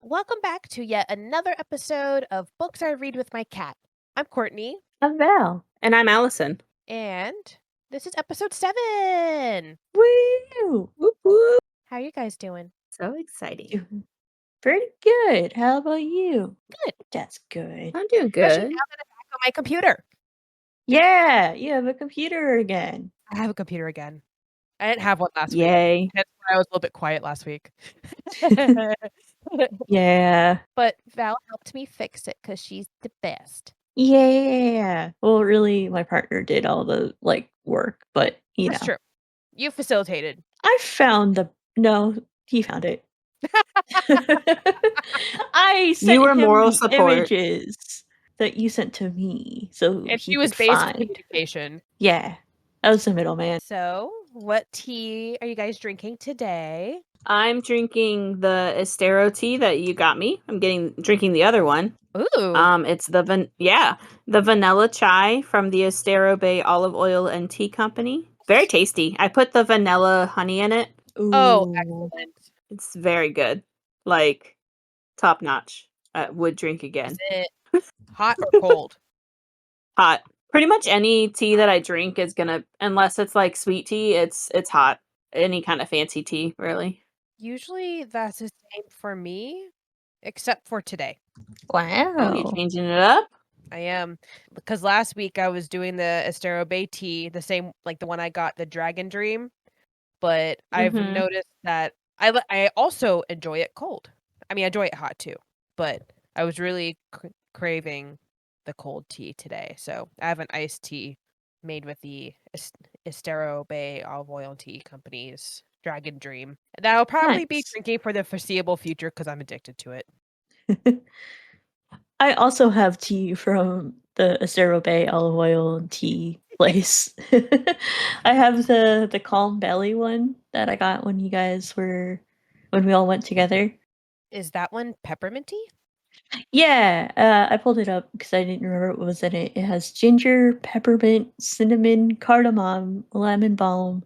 welcome back to yet another episode of Books I Read with My Cat. I'm Courtney, I'm Val. And I'm Allison. and this is episode 7. Woo! Whoop, whoop. How are you guys doing? So exciting. Doing pretty good. How about you? Good. That's good. I'm doing Especially good. now that I'm back on my computer. Yeah, you have a computer again. I have a computer again. I didn't have one last week. Yay. That's why I was a little bit quiet last week. Yeah. But Val helped me fix it because she's the best. Yeah. Well, really, my partner did all the work, but That's true. You facilitated. I found no, he found it. I sent You were him moral the support. images that you sent to me, so And he she was could basic find. communication. Yeah, I was the middleman. So, what tea are you guys drinking today? I'm drinking the Estero tea that you got me. I'm drinking the other one. Ooh. It's the vanilla chai from the Estero Bay Olive Oil and Tea Company. Very tasty. I put the vanilla honey in it. Oh, Ooh. excellent. It's very good. Like top notch. Would drink again. Is it hot or cold? Hot. Pretty much any tea that I drink is gonna, unless it's like sweet tea, it's hot. Any kind of fancy tea, really. Usually that's the same for me, except for today. Oh, you Wow. changing it up? I am, because last week I was doing the Estero Bay tea, the same like the one I got, the Dragon Dream, but I've Mhm. noticed that I also enjoy it cold. I mean, I enjoy it hot too, but I was really craving the cold tea today, so I have an iced tea made with the Estero Bay Olive Oil and Tea Company's Dragon Dream that I'll probably be Nice. drinking for the foreseeable future because I'm addicted to it. I also have tea from the Acero Bay olive oil and tea place. I have the Calm Belly one that I got when we all went together. Is that one pepperminty? Yeah, I pulled it up because I didn't remember what was in it. It has ginger, peppermint, cinnamon, cardamom, lemon balm,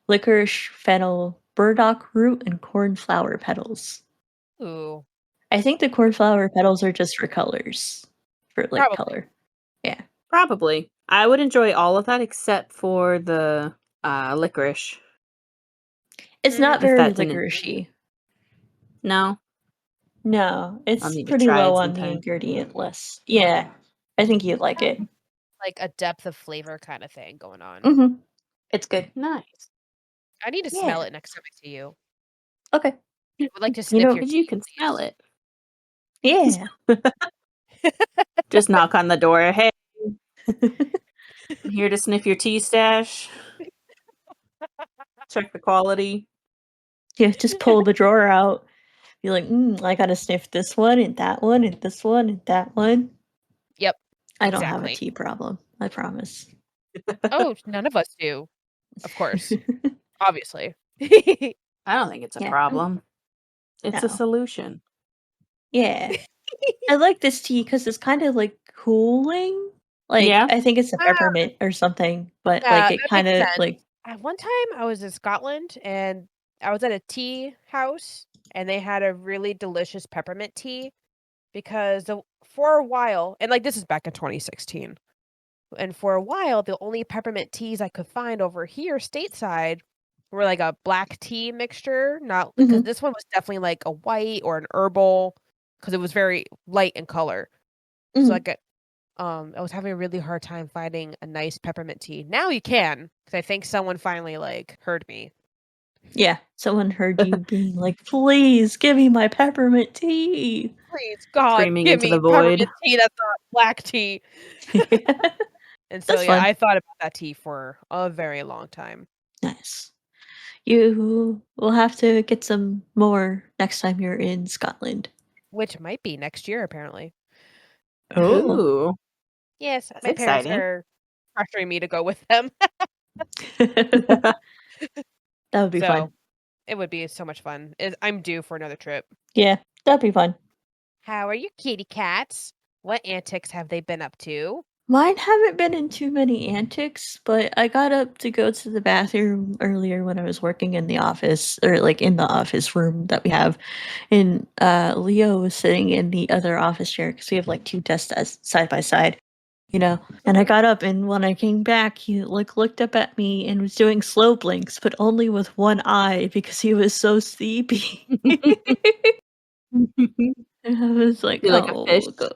licorice, fennel, burdock root, and cornflower petals. Ooh, I think the cornflower petals are just for colors. For probably. color. Yeah. Probably. I would enjoy all of that except for the licorice. It's not If very that didn't. licoricey. No, No, I'll it's need to pretty try low it on the sometime. ingredient list. Yeah, I think you'd like it. Like a depth of flavor kind of thing going on. Mhm. It's good. Nice. I need to Yeah. smell it next time I see you. Okay. I would like to You sniff know, your Because you tea, can smell please. it. Yeah. Just knock on the door. Hey, I'm here to sniff your tea stash. Check the quality. Yeah, just pull the drawer out. Be like, I gotta sniff this one and that one and this one and that one. Yep. I don't have a Exactly. tea problem. I promise. Oh, none of us do. Of course. Obviously. I don't think it's a Yeah. problem. It's a No. solution. Yeah. I like this tea because it's kind of like cooling. Like, Yeah. I think it's a peppermint or something, but Yeah, it that kind makes of sense. At one time, I was in Scotland and I was at a tea house and they had a really delicious peppermint tea because for a while, and like this is back in 2016, and for a while, the only peppermint teas I could find over here stateside were like a black tea mixture, not because Mhm. this one was definitely like a white or an herbal because it was very light in color. So Mhm. I was having a really hard time finding a nice peppermint tea. Now you can, because I think someone finally like heard me. Yeah, someone heard you being like, "Please give me my peppermint tea." Please, God, Screaming give into me the void. peppermint tea that's not black tea. And so That's yeah, fun. I thought about that tea for a very long time. Nice. You will have to get some more next time you're in Scotland. Which might be next year, apparently. Oh. Ooh. Yes, That's my parents exciting. are pressuring me to go with them. That would be fun. So it would be so much fun. I'm due for another trip. Yeah, that'd be fun. How are you, kitty cats? What antics have they been up to? Mine haven't been in too many antics, but I got up to go to the bathroom earlier when I was working in the office, or like in the office room that we have. And Leo was sitting in the other office chair because we have like two desks side by side, you know. And I got up, and when I came back, he like looked up at me and was doing slow blinks, but only with one eye because he was so sleepy. And I was like, Be like a fish. oh,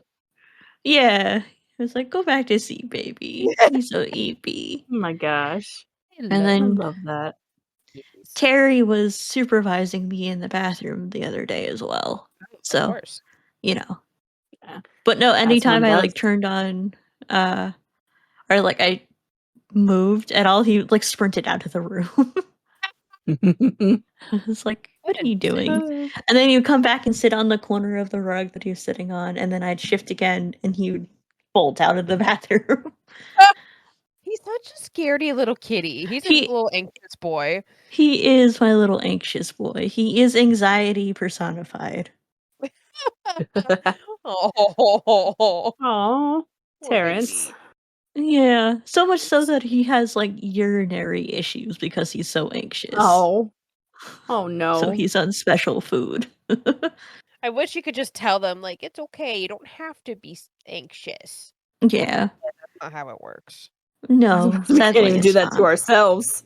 yeah. I was like, go back to sleep, baby. He's so eepy. Oh my gosh. And I then love that. Terry was supervising me in the bathroom the other day as well. Of So, course. you know. Yeah. But no, anytime one I does. like turned on or like I moved at all, he like sprinted out of the room. I was like, what are you doing? And then he'd come back and sit on the corner of the rug that he was sitting on, and then I'd shift again and he would bolt out of the bathroom. He's such a scaredy little kitty. He's a He- little anxious boy. He is my little anxious boy. He is anxiety personified. Oh, Oh, poor Terrence. baby. Yeah, so much so that he has like urinary issues because he's so anxious. Oh. Oh no. So he's on special food. I wish you could just tell them, like, it's okay. You don't have to be anxious. Yeah. That's not how it works. No, we can't sadly even it's do that to not. ourselves.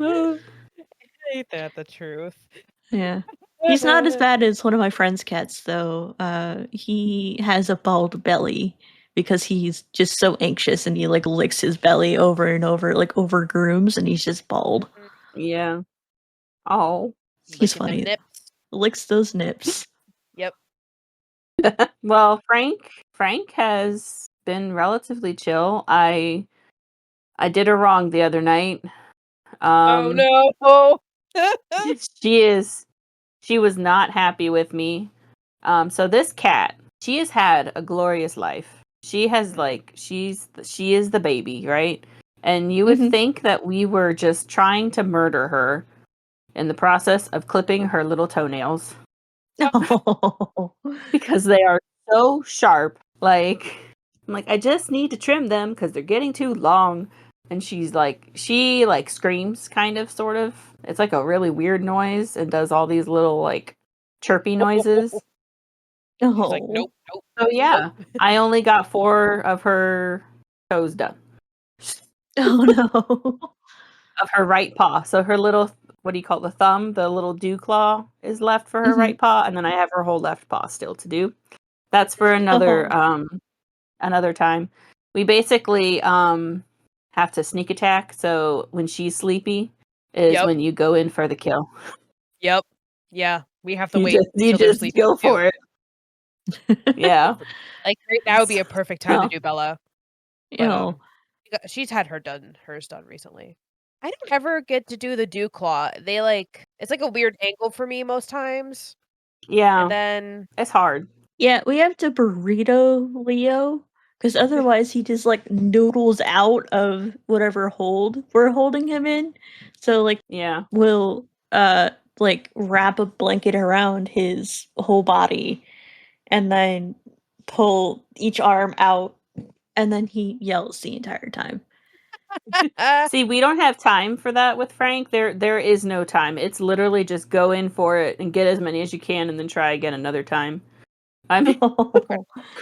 Ain't that the truth? Yeah. He's not as bad as one of my friend's cats, though. He has a bald belly because he's just so anxious and he like licks his belly over and over, like over grooms, and he's just bald. Yeah. Oh. He's Licking them funny. nips. Licks those nips. Yep. Well, Frank has been relatively chill. I did her wrong the other night. Oh no. She was not happy with me. So this cat, she has had a glorious life. She has like she is the baby, right? And you would think that we were just trying to murder her in the process of clipping her little toenails Oh. because they are so sharp. Like I'm like, I just need to trim them because they're getting too long. And she like screams kind of sort of. It's like a really weird noise and does all these little like chirpy noises. She's like, nope. So yeah, I only got 4 of her toes done. Oh no. Of her right paw. So her little, what do you call it, the thumb, the little dew claw is left for her right paw, and then I have her whole left paw still to do. That's for another time. We basically have to sneak attack. So when she's sleepy is when you go in for the kill. Yep. Yeah. We have to You wait just till they're sleeping go too. for it. Yeah. Like right now would be a perfect time to do Bella. But, she's had hers done recently. I don't ever get to do the dew claw. It's like a weird angle for me most times. Yeah. And then it's hard. Yeah, we have to burrito Leo because otherwise he just like noodles out of whatever hold we're holding him in. So like we'll like wrap a blanket around his whole body and then pull each arm out and then he yells the entire time. See, we don't have time for that with Frank. There is no time. It's literally just go in for it and get as many as you can and then try again another time. I mean,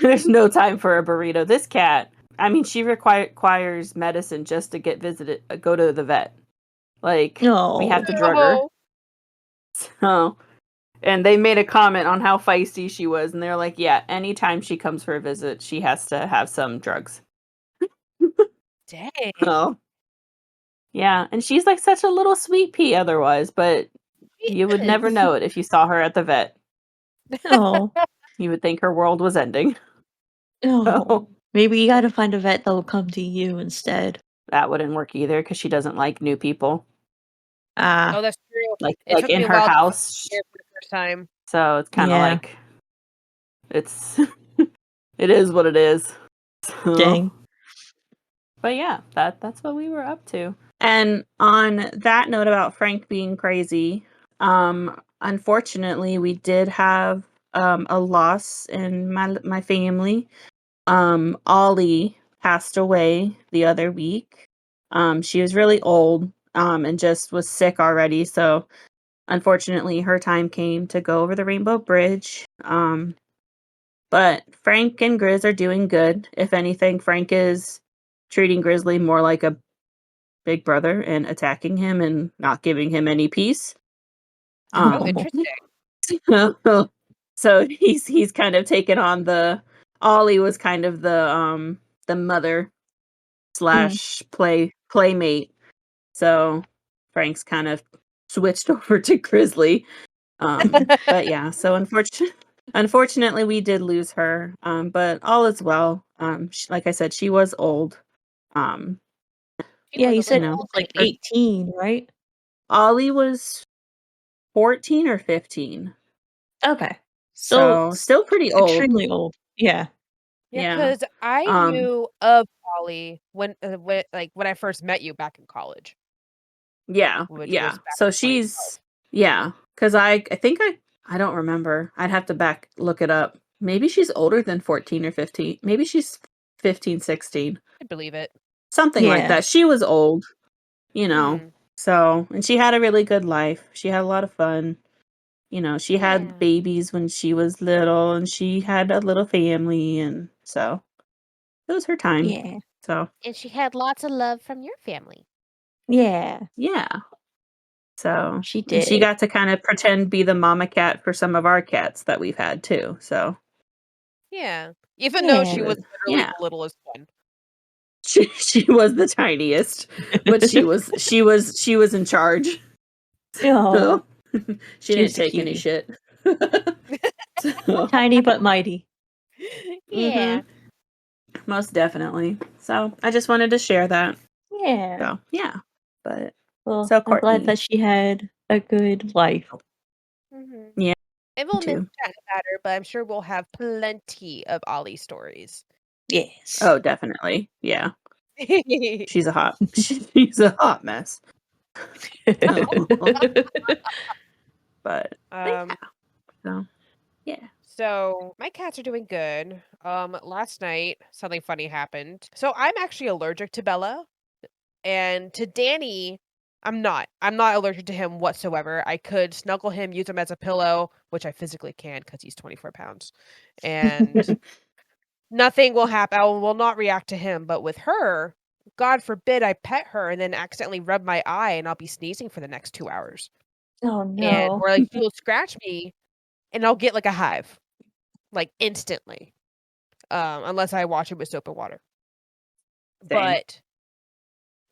there's no time for a burrito. This cat, I mean, she requires medicine just to go to the vet. Like, we have to drug her. So, and they made a comment on how feisty she was, and they're like, yeah, anytime she comes for a visit, she has to have some drugs. Dang. Oh. Yeah, and she's like such a little sweet pea otherwise, but you would never know it if you saw her at the vet. Oh. You would think her world was ending. Oh. Maybe you gotta find a vet that will come to you instead. That wouldn't work either because she doesn't like new people. Oh, that's true. Like It took in me a her while house. to for the first time. So it's kind of like it's it is what it is. So. Dang. But yeah, that's what we were up to. And on that note about Frank being crazy, unfortunately we did have a loss in my family. Ollie passed away the other week. She was really old and just was sick already, so unfortunately her time came to go over the Rainbow Bridge. But Frank and Grizz are doing good. If anything, Frank is treating Grizzly more like a big brother and attacking him and not giving him any peace. Oh, interesting. So he's kind of taken on the Ollie was kind of the mother / playmate. So Frank's kind of switched over to Grizzly. But yeah, so unfortunately we did lose her. But all is well. Like I said, she was old. She Yeah, was you a said little it know, was old like lady. 18, right? Ollie was 14 or 15. Okay. So still pretty old. extremely old. Yeah. Yeah, Yeah. because I Um knew of Polly when I first met you back in college, yeah, which yeah. was back So in 2012. she's yeah, cuz I think I don't remember. I'd have to look it up. Maybe she's older than 14 or 15. Maybe she's 15, 16. I believe it. Something like Yeah. that. She was old, you know. Mhm. So, and she had a really good life. She had a lot of fun. You know, she Yeah. had babies when she was little and she had a little family, and so it was her time. Yeah. So, And she had lots of love from your family. Yeah. yeah. So, She and she did. got to kind of pretend be the mama cat for some of our cats that we've had too. So, Yeah. Even though Yeah. she it was was, literally yeah. the littlest one. She was the tiniest, but she was in charge. Oh, So, she she didn't was a take any cutie. shit. So, Tiny but mighty. Yeah. most definitely. So, I just wanted to share that. Yeah. So, yeah. But Well, so I'm glad Courtney, that she had a good life. Mhm. yeah, And me we'll miss too. chatting about her, but I'm sure we'll have plenty of Ollie stories. Yes. Oh, definitely. Yeah. She's a hot mess. So, but um, yeah. So, yeah. so my cats are doing good. Last night something funny happened. So I'm actually allergic to Bella, and to Danny, I'm not. I'm not allergic to him whatsoever. I could snuggle him, use him as a pillow, which I physically can because he's 24 pounds, and nothing will happen. I will not react to him. But with her, God forbid I pet her and then accidentally rub my eye, and I'll be sneezing for the next 2 hours. Oh And no. or like she'll scratch me, and I'll get like a hive, like instantly. Unless I wash it with soap and water. Same. But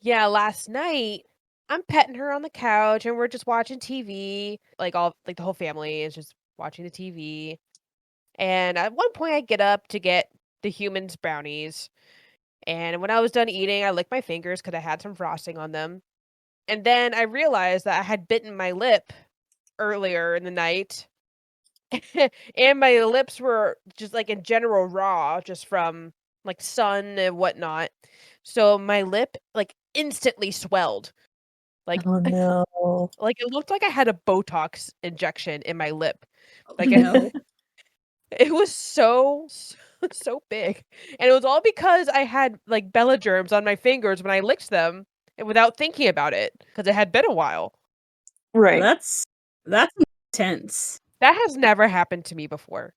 yeah, last night I'm petting her on the couch and we're just watching TV. Like the whole family is just watching the TV. And at one point I get up to get the humans brownies. And when I was done eating, I licked my fingers because I had some frosting on them. And then I realized that I had bitten my lip earlier in the night. And my lips were just like in general raw, just from like sun and whatnot. So my lip like instantly swelled. Like Oh no. like it looked like I had a Botox injection in my lip. Oh, Like no. it was so big. And it was all because I had like Bella germs on my fingers when I licked them and without thinking about it because it had been a while. Well, Right. that's intense. That has never happened to me before.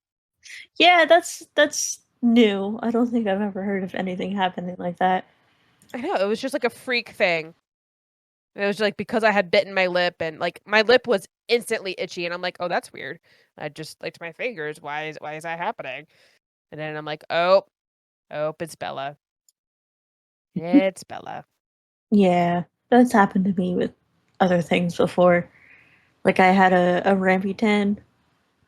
Yeah, that's new. I don't think I've ever heard of anything happening like that. I know, it was just like a freak thing. And it was like because I had bitten my lip and like my lip was instantly itchy and I'm like, "Oh, that's weird." I just licked my fingers. Why is that happening? And then I'm like, "Oh, it's Bella. It's Bella." Yeah, that's happened to me with other things before. Like I had a Rambutan.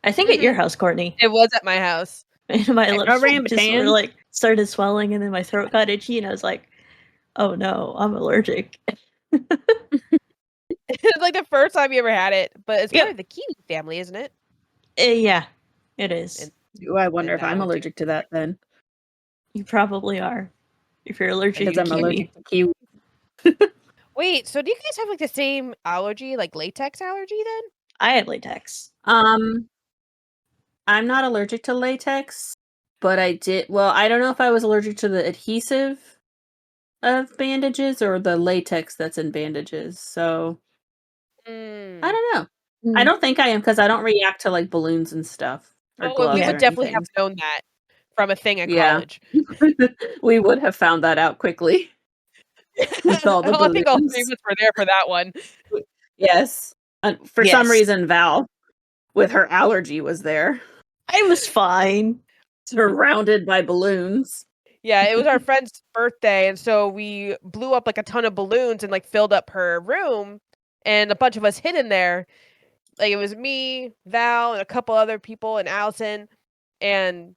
I think at your Mhm. house, Courtney. It was at my house. And my I A lips just were rambutan? like started swelling and then my throat got itchy and I was like, "Oh no, I'm allergic." It's like the first time you ever had it, but it's part Yep. of the kiwi family, isn't it? Yeah, it is. And Ooh, I wonder then if that I'm one too. allergic to that then, You probably are if you're allergic because to I'm kiwi. allergic to kiwi. Wait, so do you guys have like the same allergy, like latex allergy then? I had latex. Um, I'm not allergic to latex, but I don't know if I was allergic to the adhesive of bandages or the latex that's in bandages. So I don't know. I don't think I am because I don't react to like balloons and stuff or gloves we or would definitely anything. have known that from a thing in Yeah. college. We would have found that out quickly with all the I think all three of balloons. us were there for that one. Yes. For some Yes. reason, Val, with her allergy, was there, I was fine. surrounded by balloons. Yeah, it was our friend's birthday, and so we blew up like a ton of balloons and like filled up her room, and a bunch of us hid in there. Like it was me, Val, and a couple other people, and Allison, and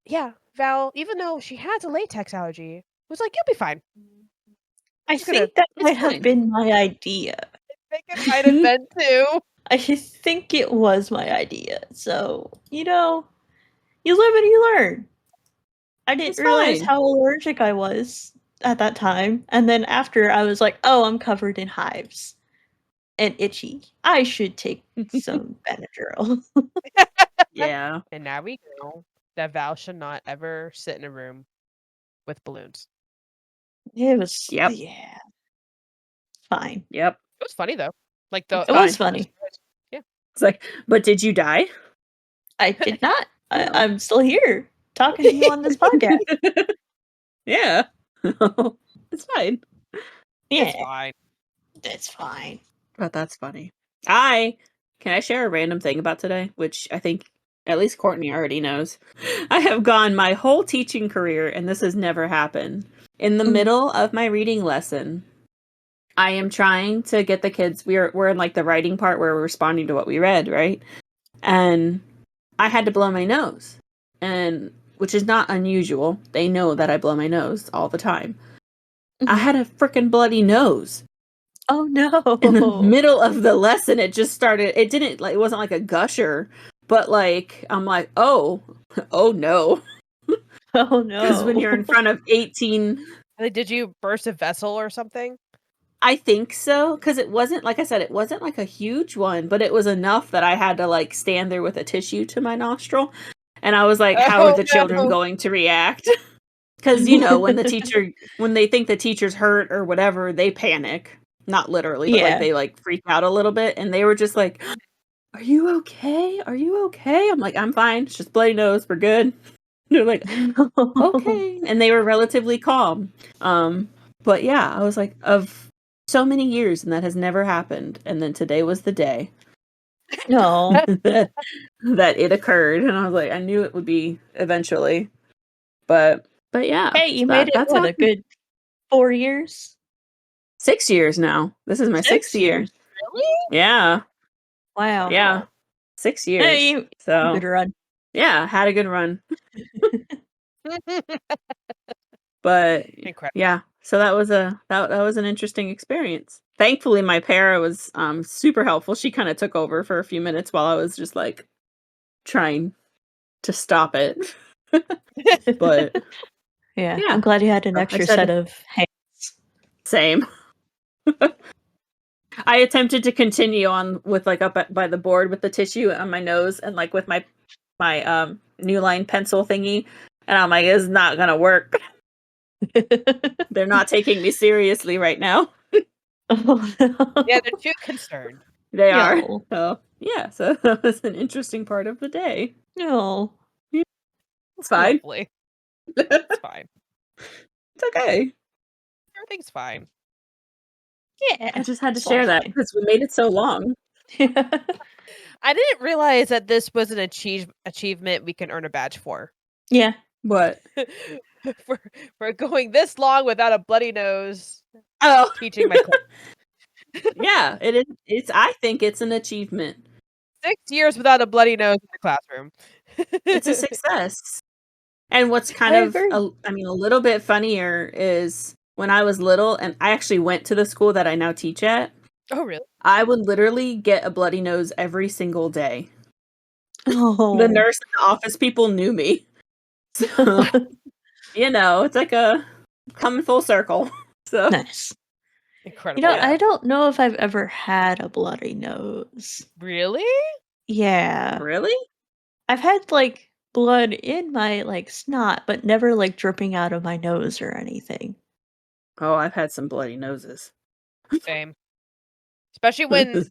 yeah, Val, even though she has a latex allergy, was like, "You'll be fine." I Just gonna- think that It's might have fine. been my idea. I think it might have been too. I think it was my idea. So, you know, you live and you learn. I didn't It's realize fine. how allergic I was at that time. And then after, I was like, oh, I'm covered in hives and itchy. I should take some Benadryl. Yeah. And now we know that Val should not ever sit in a room with balloons. It was, Yep. yeah, fine. Yep. It was funny though. Like It was funny. It's like, but did you die? I did not. No. I'm still here talking to you on this podcast. Yeah. It's fine. Yeah, It's fine. it's fine. But that's funny. Can I share a random thing about today, which I think at least Courtney already knows. I have gone my whole teaching career, and this has never happened. In the middle of my reading lesson, I am trying to get the kids. We're in like the writing part where we're responding to what we read, right? And I had to blow my nose, and which is not unusual. They know that I blow my nose all the time. I had a freaking bloody nose. Oh no. In the middle of the lesson, it just started. It didn't like, it wasn't like a gusher, but like, I'm like, oh no. Oh no. Because when you're in front of 18, Like, did you burst a vessel or something? I think so. Because it wasn't, like I said, it wasn't like a huge one, but it was enough that I had to like stand there with a tissue to my nostril. And I was like, how are the children going to react? Because, you know, when they think the teacher's hurt or whatever, they panic. Not literally, but like they like freak out a little bit. And they were just like, are you okay? Are you okay? I'm like, I'm fine. It's just bloody nose. We're good. They're like, okay. And they were relatively calm. But yeah, I was like, of so many years, and that has never happened. And then today was the day No. that it occurred. And I was like, I knew it would be eventually. But yeah. Hey, you made it, what, a good 4 years? 6 years now. This is my 6th year. Really? Yeah. Wow. Yeah. 6 years. Hey, so good run. yeah, had a good run. But Incredible. yeah, so that was an interesting experience. Thankfully, my para was super helpful. She kind of took over for a few minutes while I was just like trying to stop it. But yeah, I'm glad you had an extra set of hands. Same. I attempted to continue on with like up by the board with the tissue on my nose and like with my New Line pencil thingy, and I'm like, it's not gonna work. They're not taking me seriously right now. Oh, no. Yeah, they're too concerned. They are. No. So yeah, so that was an interesting part of the day. No. It's fine. Lovely. It's fine. It's okay. Everything's fine. Yeah. I just had to it's share all that fine. because we made it so long. I didn't realize that this was an achievement we can earn a badge for. Yeah. What? for going this long without a bloody nose. Oh, Teaching my class. yeah, it is. I think it's an achievement. 6 years without a bloody nose in the classroom. It's a success. And what's kind of, a little bit funnier is when I was little, and I actually went to the school that I now teach at. Oh, really? I would literally get a bloody nose every single day. Oh. The nurse and the office people knew me. So, you know, it's like a coming full circle. So nice. Incredible. You know, I don't know if I've ever had a bloody nose. Really? Yeah. Really? I've had like blood in my like snot, but never like dripping out of my nose or anything. Oh, I've had some bloody noses. Same. Especially when,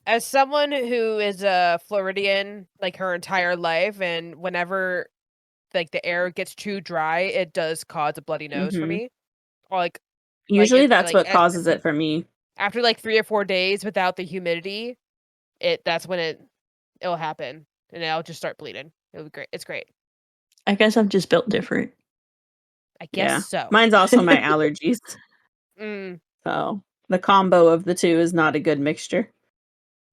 as someone who is a Floridian like her entire life, and whenever like the air gets too dry, it does cause a bloody nose for me. Or Usually that's like what causes it for me. after like 3 or 4 days without the humidity, that's when it'll happen, and I'll just start bleeding. It'll be great. It's great. I guess I'm just built different. I guess Yeah. so. Mine's also my allergies. Mm. So the combo of the two is not a good mixture.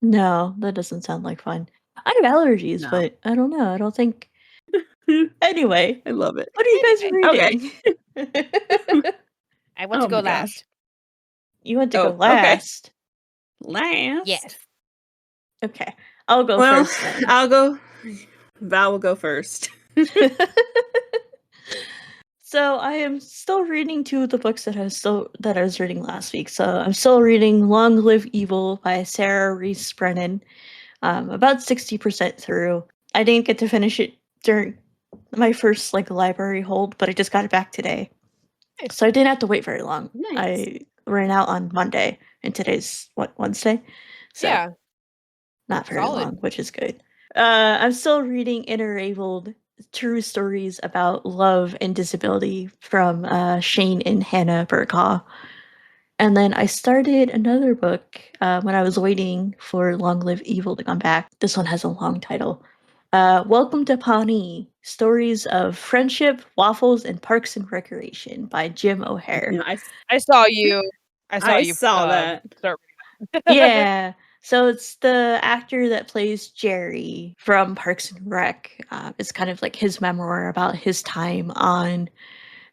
No, that doesn't sound like fun. I have allergies, No. but I don't know. I don't think. Anyway, I love it. what are you guys reading? I want to go last. You want to go okay. last? Last? Yes. Okay, I'll go Well, first then. I'll go. Val will go first. So I am still reading two of the books that I was reading last week. So I'm still reading Long Live Evil by Sarah Rees Brennan. About 60% through. I didn't get to finish it during my first like library hold, but I just got it back today. Nice. So I didn't have to wait very long. Nice. I ran out on Monday, and today's Wednesday? So Yeah. not very Solid. long, which is good. I'm still reading Interabled, True Stories About Love and Disability from Shane and Hannah Burcaw. And then I started another book when I was waiting for Long Live Evil to come back. This one has a long title. Welcome to Pawnee, Stories of Friendship, Waffles, and Parks and Recreation by Jim O'Hare. You know, I saw you. I saw that. Start Yeah. So it's the actor that plays Jerry from Parks and Rec. It's kind of like his memoir about his time on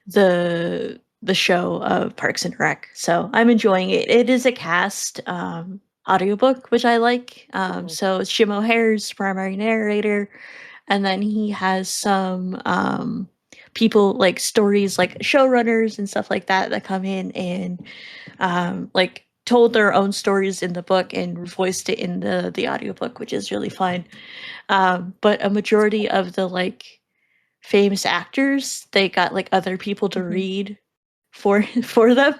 the show of Parks and Rec. So I'm enjoying it. It is a cast audiobook, which I like. So it's Jim O'Hare's primary narrator, and then he has some people like stories like showrunners and stuff like that that come in and like told their own stories in the book and voiced it in the audiobook, which is really fun. But a majority of the like famous actors, they got like other people to read for them.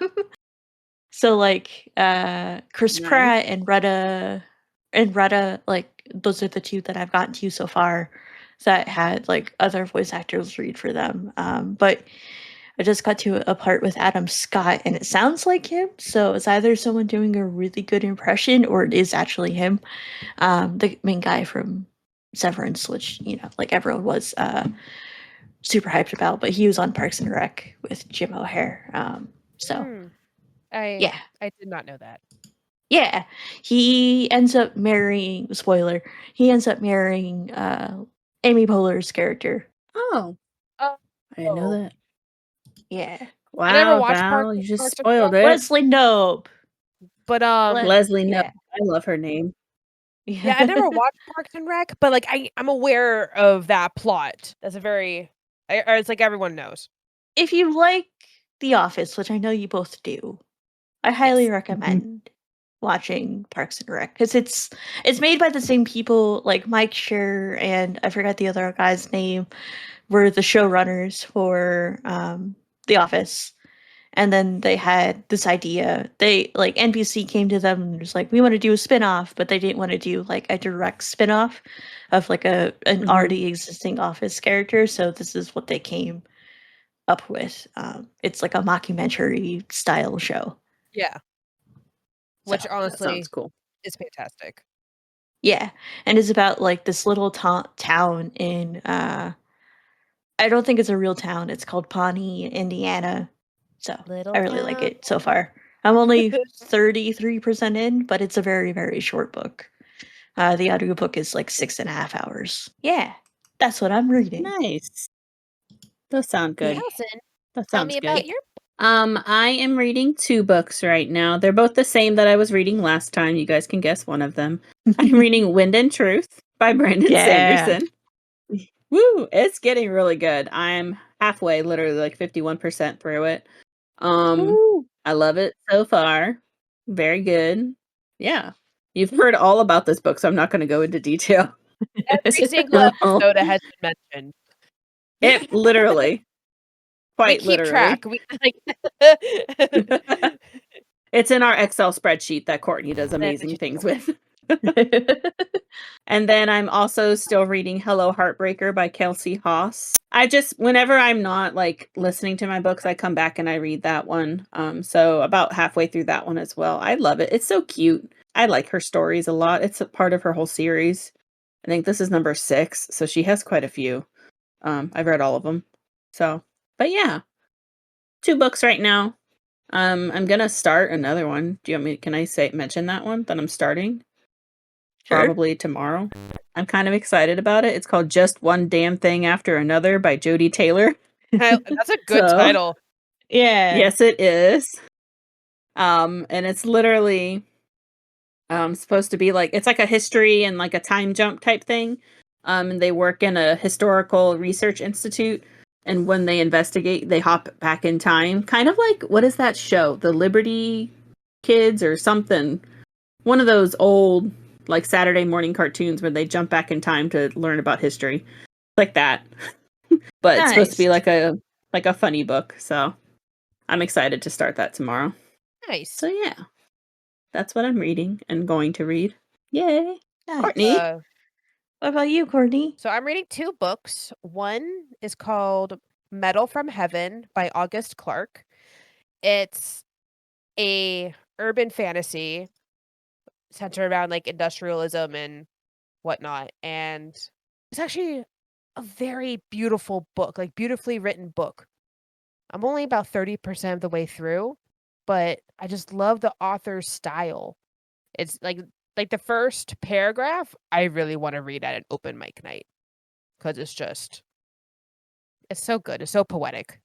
So like Chris Nice. Pratt and Retta, like those are the two that I've gotten to so far that had like other voice actors read for them. But I just got to a part with Adam Scott and it sounds like him. So it's either someone doing a really good impression or it is actually him. The main guy from Severance, which, you know, like everyone was super hyped about, but he was on Parks and Rec with Jim O'Hare. I Yeah. I did not know that. Yeah. He ends up marrying, spoiler, he ends up marrying Amy Poehler's character. Oh. Oh. I didn't know that. Yeah. Wow, I never watched Val, you just Parks and spoiled Rec, it. Leslie Knope. but Leslie Knope. Yeah. I love her name. yeah, I never watched Parks and Rec, but like I'm aware of that plot. That's a very, or it's like everyone knows. If you like The Office, which I know you both do, I highly recommend watching Parks and Rec because it's made by the same people. Like Mike Schur and I forgot the other guy's name were the showrunners for The Office. And then they had this idea. They like NBC came to them and was like, "We want to do a spin-off," but they didn't want to do like a direct spin-off of like an already existing Office character. So this is what they came up with. It's like a mockumentary style show. Yeah, which So, honestly Sounds cool. is fantastic. yeah, and it's about like this little town in I don't think it's a real town. It's called Pawnee, Indiana. So Little I really like town. it so far. I'm only 33% in, but it's a very, very short book. The audiobook is like 6.5 hours. Yeah, that's what I'm reading. Nice. Those sound good. Allison, That tell sounds me good. about your. I am reading 2 books right now. They're both the same that I was reading last time. You guys can guess one of them. I'm reading Wind and Truth by Brandon Sanderson. Woo! It's getting really good. I'm halfway, literally like 51% through it. I love it so far. Very good. Yeah. You've heard all about this book, so I'm not going to go into detail. Every single episode it has been mentioned. It literally. We Quite keep literally. track. We like It's in our Excel spreadsheet that Courtney does amazing things with. And then I'm also still reading Hello Heartbreaker by Kelsey Haas. Whenever I'm not like listening to my books, I come back and I read that one. So about halfway through that one as well. I love it. It's so cute. I like her stories a lot. It's a part of her whole series. I think this is number 6, so she has quite a few. I've read all of them. So, but yeah, 2 books right now. I'm gonna start another one. Do you want me? Can I mention that one that I'm starting? Sure. Probably tomorrow. I'm kind of excited about it. It's called Just One Damn Thing After Another by Jodi Taylor. that's a good title. Yeah. Yes, it is. And it's literally supposed to be like it's like a history and like a time jump type thing. And they work in a historical research institute, and when they investigate, they hop back in time. Kind of like, what is that show? The Liberty Kids or something. One of those old like Saturday morning cartoons where they jump back in time to learn about history. Like that. But it's supposed to be like a funny book, so I'm excited to start that tomorrow. Nice. So yeah. That's what I'm reading and going to read. Yay. Nice. Courtney. What about you, Courtney? So I'm reading 2 books. One is called Metal from Heaven by August Clarke. It's a urban fantasy centered around like industrialism and whatnot. And it's actually a very beautiful book, like beautifully written book. I'm only about 30% of the way through, but I just love the author's style. It's like the first paragraph, I really want to read at an open mic night because it's so good. It's so poetic.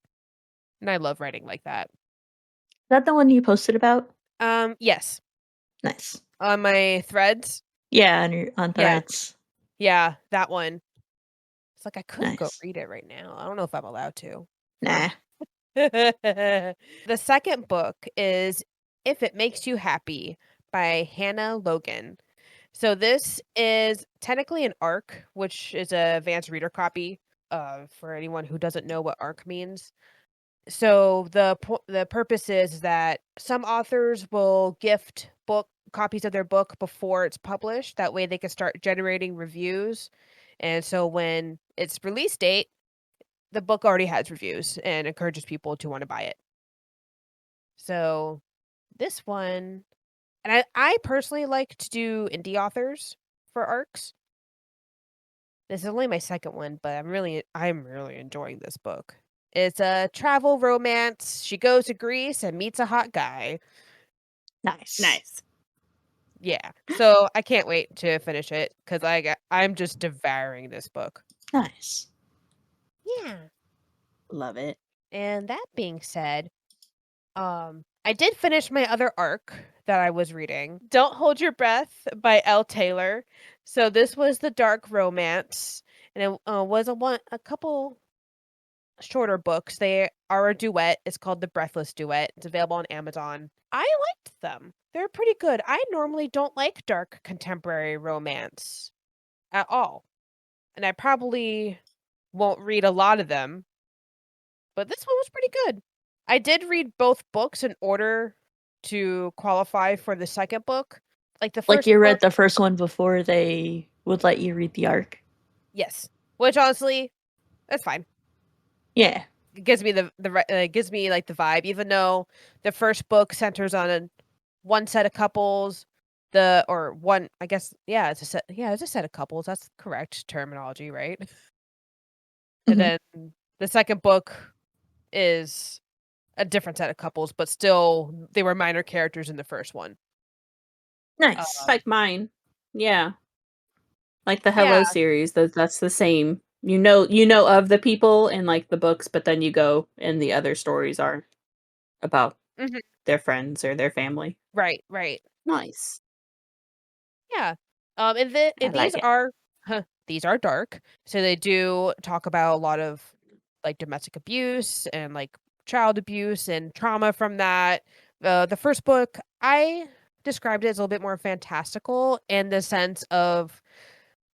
And I love writing like that. Is that the one you posted about? Yes. Nice. On my threads. Yeah, on Threads. Yeah, that one. It's like I could go Nice. read it right now. I don't know if I'm allowed to. Nah. The second book is If It Makes You Happy by Hannah Logan. So this is technically an ARC, which is a advanced reader copy for anyone who doesn't know what ARC means. So the purpose is that some authors will gift book copies of their book before it's published. That way they can start generating reviews. And so when it's release date, the book already has reviews and encourages people to want to buy it. So this one, and I personally like to do indie authors for ARCs. This is only my second one, but I'm really enjoying this book. It's a travel romance. She goes to Greece and meets a hot guy. Nice. Yeah. So I can't wait to finish it because I'm just devouring this book. Nice. Yeah. Love it. And that being said, I did finish my other ARC that I was reading. Don't Hold Your Breath by L. Taylor. So this was the dark romance, and it was a couple shorter books. They are a duet. It's called The Breathless Duet. It's available on Amazon. I liked them. They're pretty good. I normally don't like dark contemporary romance at all. And I probably won't read a lot of them. But this one was pretty good. I did read both books in order to qualify for the second book. Like the first Like you read the first one before they would let you read the ARC? Yes. Which honestly, that's fine. Yeah. It gives me gives me like the vibe, even though the first book centers on one set of couples, it's a set of couples. That's correct terminology, right? And then the second book is a different set of couples, but still they were minor characters in the first one. Nice. Like mine. Yeah. Like the Hello series, that's the same. You know of the people in like the books, but then you go and the other stories are about their friends or their family. Right. Nice. Yeah. And these are dark. So they do talk about a lot of like domestic abuse and like child abuse and trauma from that. The first book, I described it as a little bit more fantastical in the sense of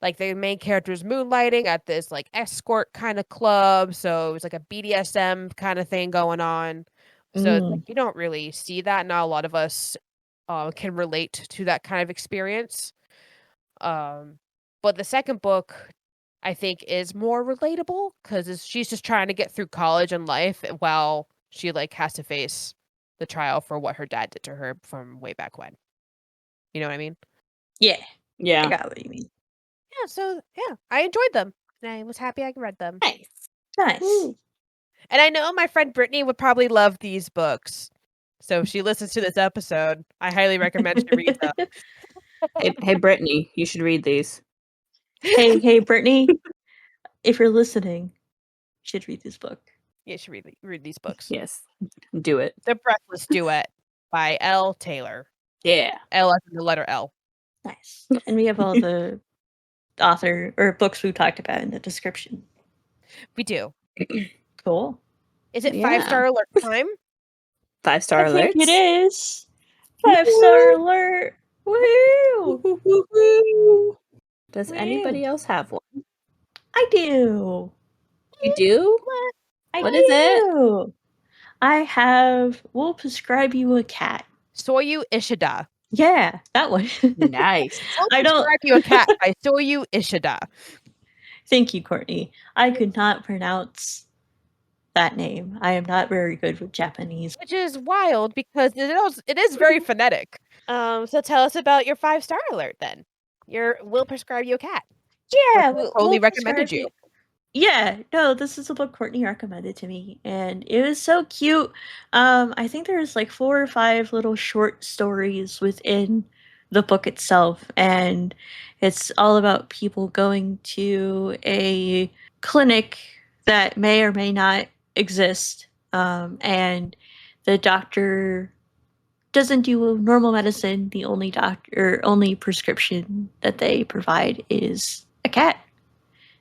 like the main character's moonlighting at this like escort kind of club, so it was like a BDSM kind of thing going on. So it's like you don't really see that. Not a lot of us can relate to that kind of experience. But the second book, I think, is more relatable because she's just trying to get through college and life while she like has to face the trial for what her dad did to her from way back when. You know what I mean? Yeah. I Yeah. got what you mean. Yeah, so yeah, I enjoyed them. And I was happy I read them. Nice. Nice. Woo. And I know my friend Brittany would probably love these books. So if she listens to this episode, I highly recommend she read them. Hey, Brittany, you should read these. Hey, Brittany, if you're listening, you should read this book. Yeah, you should read these books. Yes, do it. The Breathless Duet by L. Taylor. Yeah. L as in the letter L. Nice. And we have all the author or books we talked about in the description. We do. Cool. Is it Yeah. 5-star alert time? 5-star I alerts. think it is. 5-star alert. Woo! Woo-hoo-hoo-hoo. Does Woo. anybody else have one? I do. You do? What is it? I have We'll Prescribe You a Cat. Syou Ishida. Yeah, that one. Nice. I'll prescribe you a cat by Syou Ishida. Thank you, Courtney. I could not pronounce that name. I am not very good with Japanese. Which is wild because it is very phonetic. So tell us about your 5-star alert then. We'll prescribe you a cat. Yeah, Totally recommended you. Yeah, no, this is a book Courtney recommended to me, and it was so cute. I think there's like 4 or 5 little short stories within the book itself, and it's all about people going to a clinic that may or may not exist, and the doctor doesn't do normal medicine. The only prescription that they provide is a cat.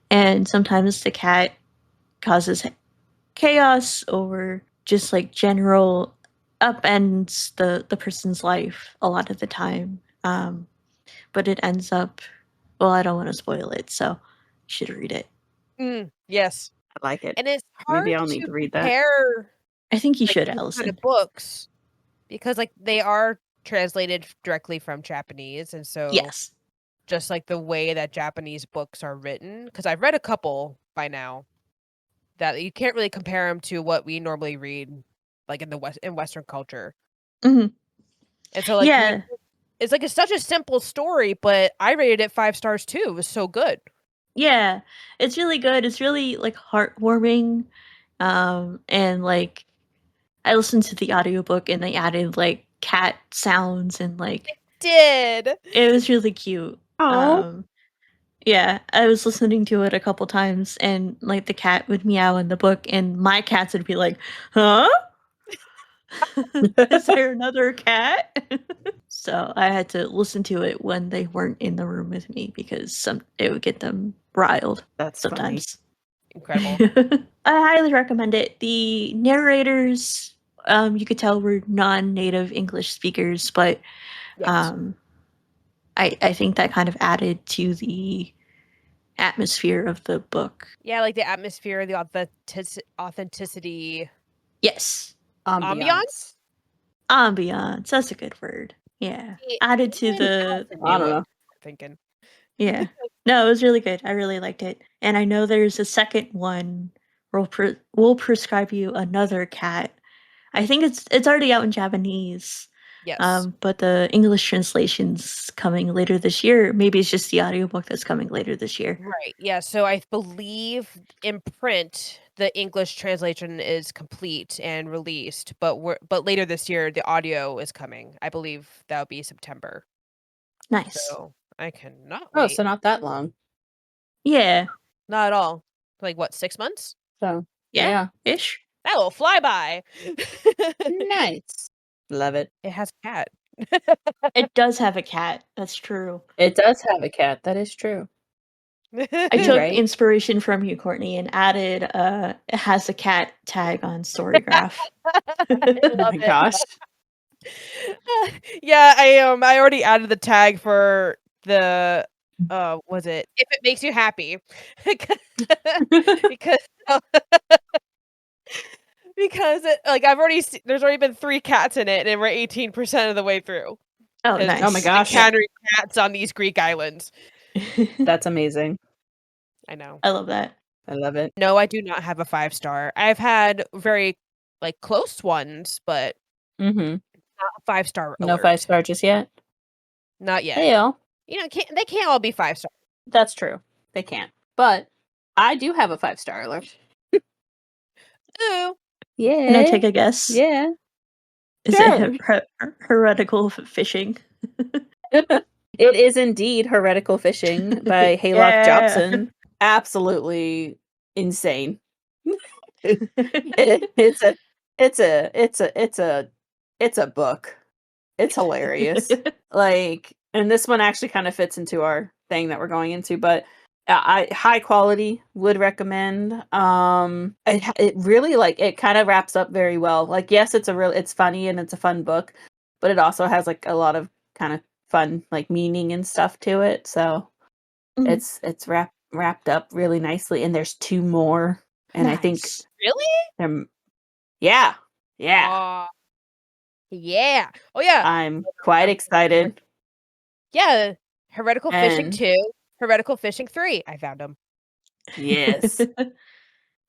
And sometimes the cat causes chaos or just like general upends the person's life a lot of the time. But it ends up, well, I don't want to spoil it, so you should read it. Yes. I like it. And it's hard Maybe I'll need to read that. compare I think you like, should, these Allison. kind of books because like they are translated directly from Japanese, and so Yes. just like the way that Japanese books are written, because I've read a couple by now that you can't really compare them to what we normally read, like in Western culture. Mm-hmm. And so, like, Yeah, it's like it's such a simple story, but I rated it 5 stars too. It was so good. yeah, it's really good. It's really like heartwarming, and like I listened to the audiobook and they added like cat sounds and like Did it was really cute. Oh. Yeah, I was listening to it a couple times, and like the cat would meow in the book, and my cats would be like, "Huh? Is there another cat?" So I had to listen to it when they weren't in the room with me because it would get them riled. That's sometimes. incredible. I highly recommend it. The narrators, you could tell were non-native English speakers, but Yes. I think that kind of added to the atmosphere of the book. Yeah, like the atmosphere, the authenticity. Yes. Ambiance? Ambiance. That's a good word. Yeah. Added to the... I don't know. Thinking. Yeah. No, it was really good. I really liked it. And I know there's a second one. We'll prescribe you another cat. I think it's already out in Japanese. Yes. But the English translation's coming later this year. Maybe it's just the audiobook that's coming later this year. Right. Yeah. So I believe in print the English translation is complete and released, but later this year the audio is coming. I believe that'll be September. Nice. So I cannot Oh, wait. so not that long. Yeah. Not at all. Like what, 6 months? So yeah. Ish. That will fly by. Nice. Love it. It has a cat. It does have a cat. That's true. It does have a cat. That is true. I took right? inspiration from you, Courtney, and added it has a cat tag on Storygraph. Oh my gosh. Yeah, I already added the tag for the Was it If It Makes You Happy? Because because there's already been 3 cats in it, and we're 18% of the way through. Oh, 'Cause nice. Oh my gosh. encountering cats on these Greek islands. That's amazing. I know. I love that. I love it. No, I do not have a 5-star. I've had very, close ones, but Mm-hmm. not a 5-star No alert. 5-star just yet? Not yet. Heyo. They can't all be 5-star. That's true. They can't. But I do have a 5-star alert. Ooh. Yeah. Can I take a guess? Yeah. Is Sure. it heretical fishing? It is indeed Heretical Fishing by Haylock Yeah. Jobson. Absolutely insane. It's a book. It's hilarious. And this one actually kind of fits into our thing that we're going into, but I high quality, would recommend. It really it kind of wraps up very well. Yes, it's funny and it's a fun book, but it also has a lot of kind of fun meaning and stuff to it. So Mhm. it's wrapped up really nicely, and there's 2 more, and I think Nice. Really? yeah. Yeah. Oh, yeah. I'm quite excited. Yeah. Heretical Fishing And 2, Heretical Fishing 3. I found them. yes.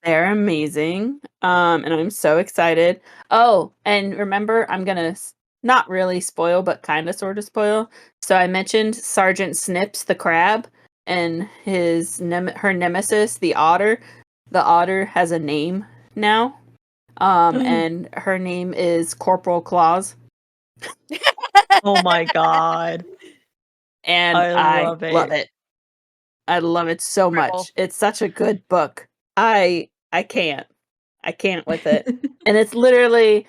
They're amazing. And I'm so excited. Oh, and remember, I'm gonna not really spoil, but kind of sort of spoil. So I mentioned Sergeant Snips the crab and her nemesis, the otter. The otter has a name now. And her name is Corporal Claus. Oh my god. And I love it. I love it so Incredible. much. It's such a good book. I can't with it. And it's literally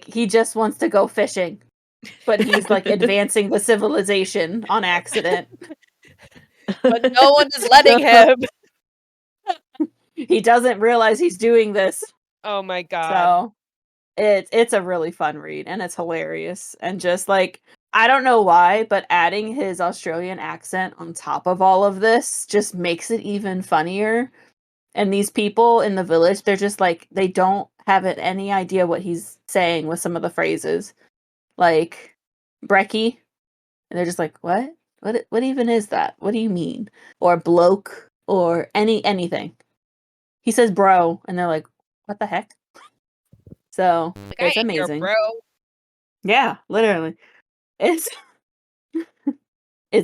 he just wants to go fishing, but he's advancing the civilization on accident. But no one is letting him. He doesn't realize he's doing this. Oh my god. So it's a really fun read, and it's hilarious. And just I don't know why, but adding his Australian accent on top of all of this just makes it even funnier. And these people in the village, they're just they don't have any idea what he's saying with some of the phrases. Like, brekkie. And they're just what? What even is that? What do you mean? Or bloke, or anything. He says bro, and they're like, what the heck? So, it's amazing. Bro. Yeah, literally. It's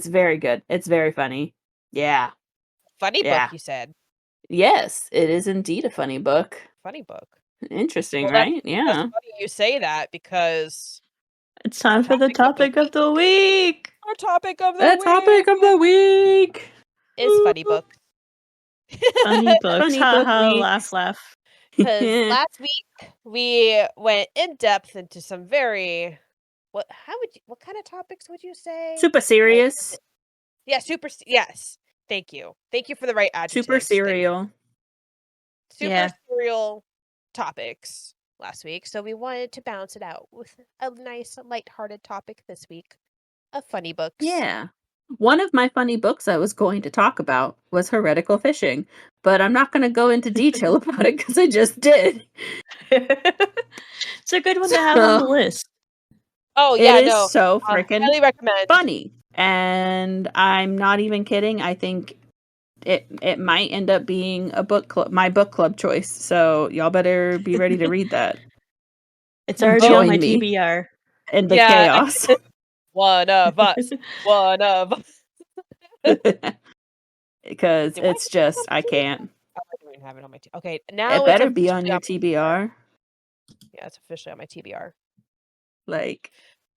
very good. It's very funny. Yeah. Funny book, you said. Yes, it is indeed a funny book. Funny book. Interesting, Well, right? That's Yeah. funny you say that, because It's time for the topic of the week. our topic of the The week topic of the week is funny books. Funny books. Funny Ha book ha, weeks. laugh. Because last week we went in depth into some very what kind of topics would you say? Super serious. Yeah, yes. Thank you for the right adjectives. Super serial. Super serial topics last week, so we wanted to balance it out with a nice lighthearted topic this week of funny books. Yeah. One of my funny books I was going to talk about was Heretical Fishing, but I'm not going to go into detail about it because I just did. It's a good one to have on the list. Oh yeah, it is so freaking highly recommend. Funny, and I'm not even kidding. I think it might end up being my book club choice. So y'all better be ready to read that. It's already on my me TBR. in the chaos. One of us. One of us. Because it's just I can't. I don't even have it on my okay, now It better be on your TBR. Yeah, it's officially on my TBR.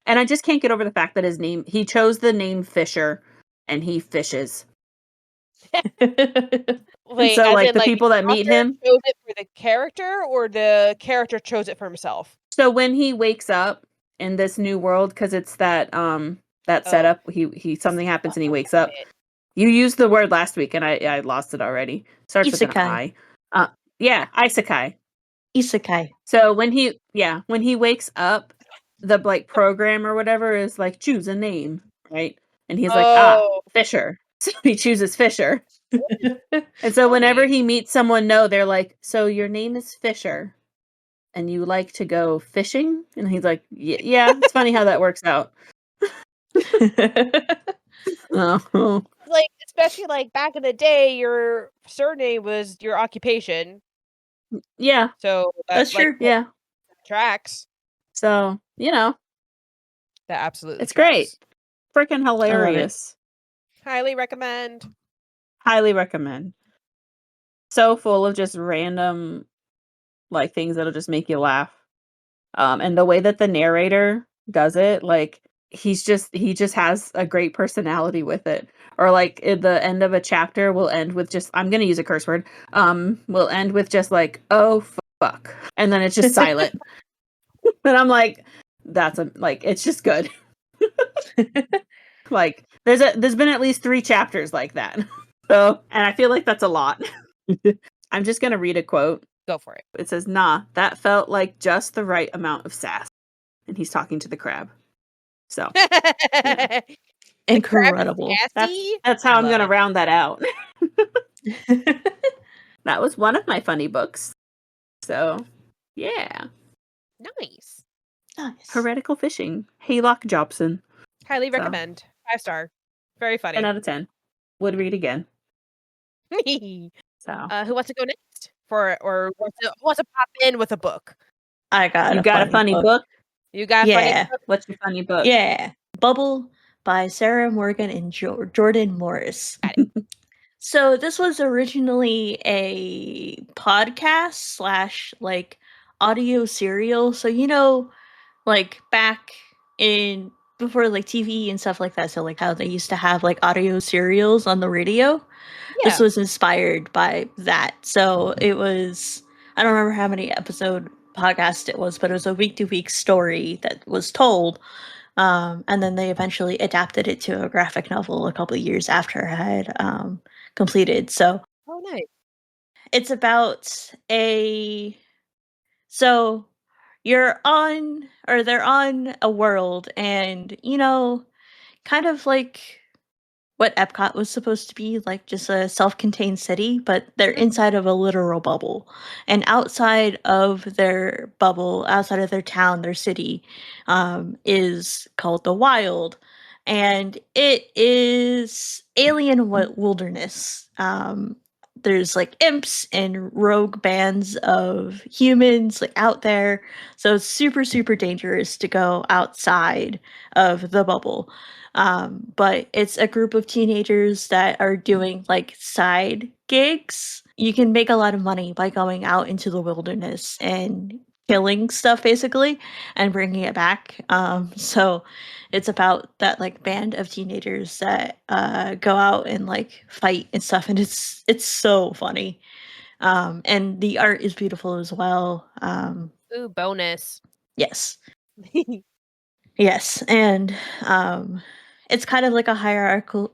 And I just can't get over the fact that he chose the name Fisher, and he fishes. Wait, so the people that meet him chose it for the character, or the character chose it for himself? So when he wakes up in this new world, because it's that setup, he something happens and he wakes up. You used the word last week, and I lost it already. Starts with an I. Yeah, isekai. Isekai. So when he wakes up, the program or whatever is choose a name, right? And he's Fisher. So he chooses Fisher. And so whenever he meets someone they're like, so your name is Fisher and you like to go fishing? And he's like, yeah, it's funny how that works out. Oh. Like, especially like back in the day, your surname was your occupation. Yeah. So That's like, true. Yeah. Tracks. So, That absolutely it's tracks. great. Freaking hilarious. Highly recommend. Highly recommend. So full of just random like things that'll just make you laugh. And the way that the narrator does it, like he just has a great personality with it. Or like at the end of a chapter will end with just, I'm gonna use a curse word, will end with just like, oh fuck. And then it's just silent. And I'm like, it's just good. Like there's been at least 3 chapters like that. So, and I feel like that's a lot. I'm just gonna read a quote. Go for it. It says, nah, that felt like just the right amount of sass. And he's talking to the crab. So yeah. Incredible. That's how I'm gonna round that out. That was one of my funny books. So yeah. Nice. Heretical Fishing. Haylock Jobson. Highly recommend. 5-star. Very funny. 10 out of 10. Would read again. So who wants to go next? Or wants to pop in with a book? I got a funny book? You got a funny book? What's your funny book? Yeah. Bubble by Sarah Morgan and Jordan Morris. So this was originally a podcast / like audio serial. So like back in before like TV and stuff like that. So like how they used to have like audio serials on the radio. Yeah. This was inspired by that. So it was, I don't remember how many episode podcast it was, but it was a week-to-week story that was told. And then they eventually adapted it to a graphic novel a couple of years after it had completed. So nice. it's about so they're on a world, and kind of like what Epcot was supposed to be, like just a self-contained city, but they're inside of a literal bubble. And outside of their bubble, outside of their town, their city, is called the Wild. And it is alien wilderness. There's like imps and rogue bands of humans like out there. So it's super, super dangerous to go outside of the bubble. But it's a group of teenagers that are doing like side gigs. You can make a lot of money by going out into the wilderness and killing stuff basically and bringing it back. So it's about that like band of teenagers that go out and like fight and stuff, and it's so funny. And the art is beautiful as well. Ooh, bonus. Yes. Yes, and it's kind of like a hierarchical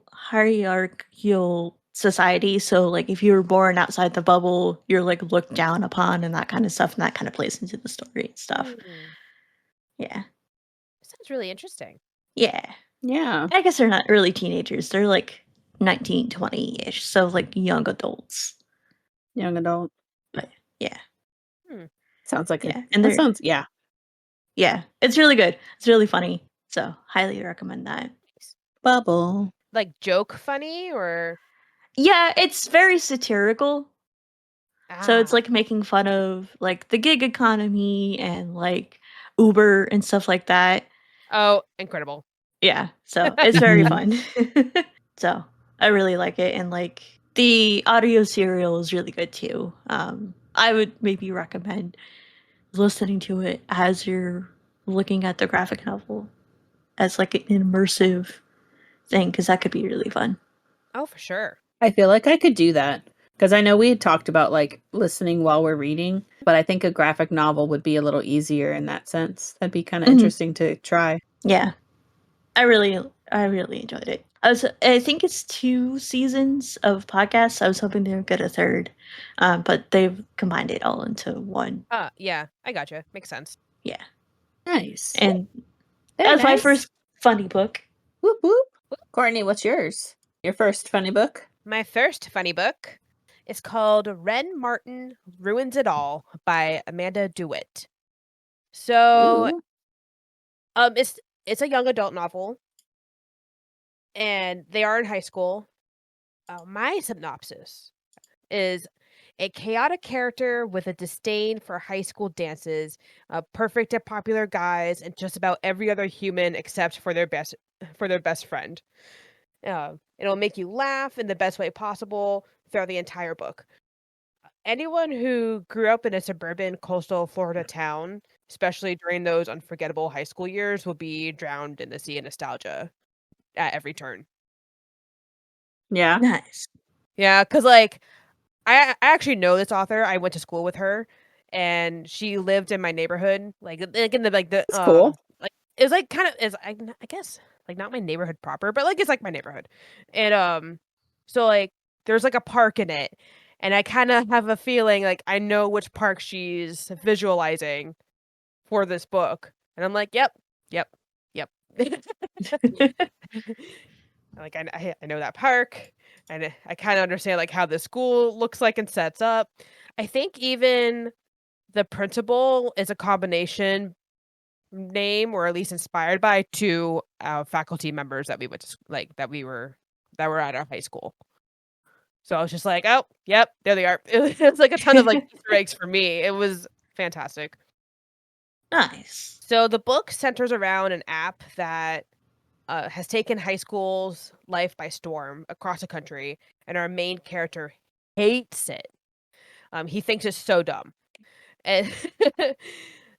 society. So like if you were born outside the bubble, you're like looked down upon and that kind of stuff, and that kind of plays into the story and stuff. Yeah. Sounds really interesting. Yeah. I guess they're not really teenagers. They're like 19, 20-ish. So like young adults. Young adult. But yeah. Sounds like yeah. Yeah. It's really good. It's really funny. So highly recommend that. Bubble. Like joke funny or? Yeah, it's very satirical. So it's like making fun of like the gig economy and like Uber and stuff like that. Oh, incredible. Yeah, so it's very fun. So I really like it, and like the audio serial is really good too. I would maybe recommend listening to it as you're looking at the graphic novel as like an immersive thing, because that could be really fun. Oh, for sure. I feel like I could do that. Because I know we had talked about like listening while we're reading, but I think a graphic novel would be a little easier in that sense. That'd be kind of interesting to try. Yeah, I really enjoyed it. I think it's 2 seasons of podcasts. I was hoping they would get a third, but they've combined it all into one. Yeah, I gotcha. Makes sense. Yeah, nice. And that was my first funny book. Whoop whoop. Courtney, what's yours? Your first funny book? My first funny book is called Ren Martin Ruins It All by Amanda DeWitt. So, Ooh. it's a young adult novel, and they are in high school. My synopsis is a chaotic character with a disdain for high school dances, perfect at popular guys, and just about every other human except for their best friend. It'll make you laugh in the best way possible throughout the entire book. Anyone who grew up in a suburban coastal Florida town, especially during those unforgettable high school years, will be drowned in the sea of nostalgia at every turn. Yeah. Nice. Yeah, because like I actually know this author. I went to school with her, and she lived in my neighborhood, like in the That's cool. like it was like kind of is I guess like not my neighborhood proper, but like it's like my neighborhood, and so like there's like a park in it, and I kind of have a feeling like I know which park she's visualizing for this book, and I'm like, yep, yep, yep. Like I know that park, and I kind of understand like how the school looks like and sets up. I think even the principal is a combination name, or at least inspired by two faculty members that we went to like that were at our high school. So I was just like, oh, yep, there they are. It's like a ton of like Easter eggs for me. It was fantastic. Nice. So the book centers around an app that has taken high school's life by storm across the country, and our main character hates it. He thinks it's so dumb. And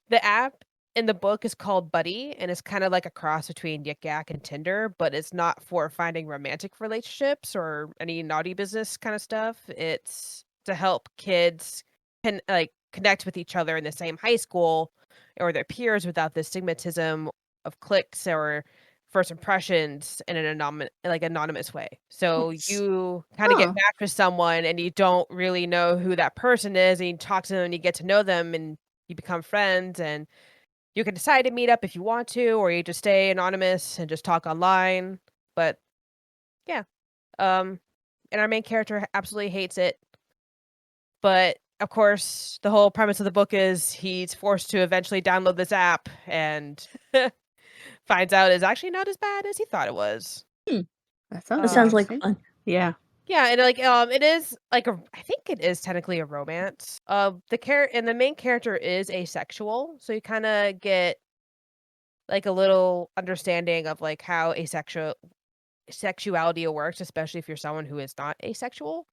the app in the book is called Buddy, and it's kind of like a cross between Yik Yak and Tinder, but it's not for finding romantic relationships or any naughty business kind of stuff. It's to help kids connect with each other in the same high school or their peers without the stigmatism of cliques or first impressions in an anonymous way. So Nice. you kind of get matched with someone and you don't really know who that person is, and you talk to them and you get to know them and you become friends, and you can decide to meet up if you want to, or you just stay anonymous and just talk online. But yeah. And our main character absolutely hates it. But of course, the whole premise of the book is he's forced to eventually download this app and finds out it's actually not as bad as he thought it was. That sounds That sounds like interesting. fun. Yeah. Yeah, and it is like I think it is technically a romance. The main character is asexual, so you kind of get like a little understanding of like how sexuality works, especially if you're someone who is not asexual.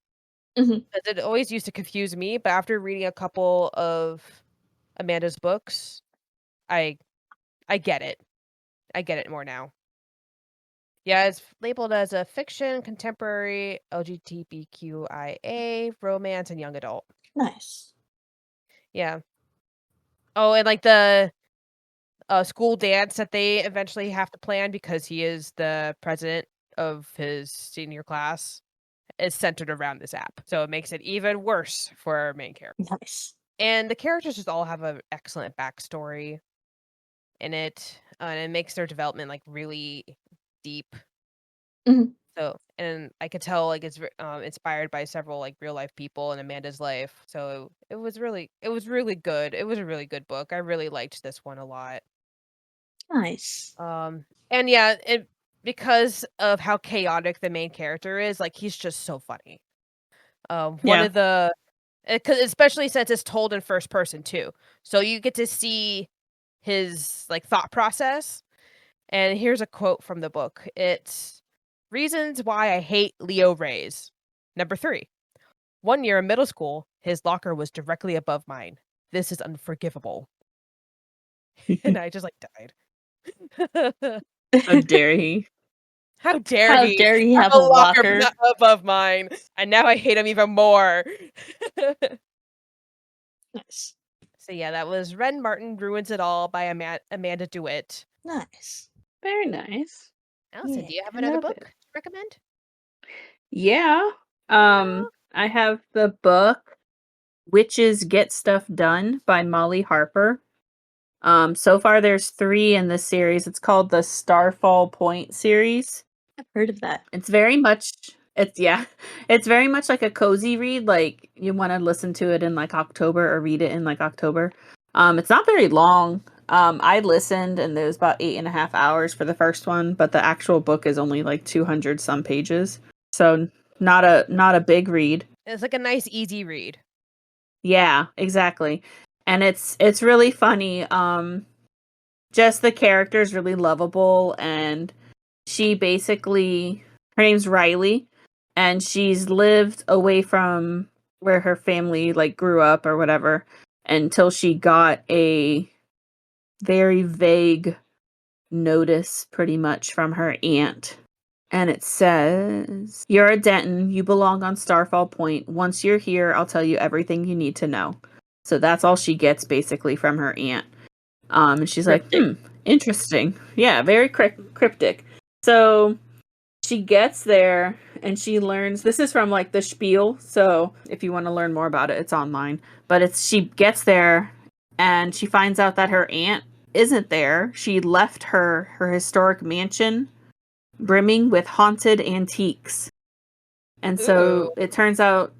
Mhm. 'Cause it always used to confuse me, but after reading a couple of Amanda's books, I I get it. I get it more now. Yeah, it's labeled as a fiction, contemporary, LGBTQIA, romance, and young adult. Nice. Yeah. Oh, and like the school dance that they eventually have to plan because he is the president of his senior class is centered around this app. So it makes it even worse for our main character. Nice. And the characters just all have an excellent backstory in it, and it makes their development like really deep. Mhm. So, and I could tell like it's inspired by several like real life people in Amanda's life. So it was really good. It was a really good book. I really liked this one a lot. Nice. And yeah, because of how chaotic the main character is, like he's just so funny. One Yeah. of the 'cause especially since it's told in first person too. So you get to see his like thought process. And here's a quote from the book. It's reasons why I hate Leo Rays. Number 3. One year in middle school, his locker was directly above mine. This is unforgivable. And I just like died. How dare he? How dare How he dare he have have a a locker locker? above mine? And now I hate him even more. Nice. So yeah, that was Ren Martin Ruins It All by Amanda DeWitt. Nice. Very nice. Allison, Yeah. do you have I another love book it. to recommend? Yeah. Yeah. I have the book Witches Get Stuff Done by Molly Harper. So far there's 3 in this series. It's called the Starfall Point series. I've heard of that. It's very much it's very much like a cozy read. Like you want to listen to it in like October or read it in like October. It's not very long. I listened and it was about 8.5 hours for the first one, but the actual book is only like 200 some pages. So not a big read. It's like a nice, easy read. Yeah, exactly. And it's really funny. Just the character is really lovable, and she basically, her name's Riley, and she's lived away from where her family like grew up or whatever until she got a very vague notice pretty much from her aunt. And it says, "You're a Denton. You belong on Starfall Point. Once you're here, I'll tell you everything you need to know." So that's all she gets basically from her aunt. And she's Cryptic. like, interesting. Yeah, very cryptic. So she gets there and she learns, this is from like the spiel. So if you want to learn more about it, it's online. But she gets there and she finds out that her aunt isn't there. She left her historic mansion brimming with haunted antiques. And so it turns out,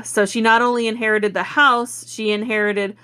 so she not only inherited the house, she inherited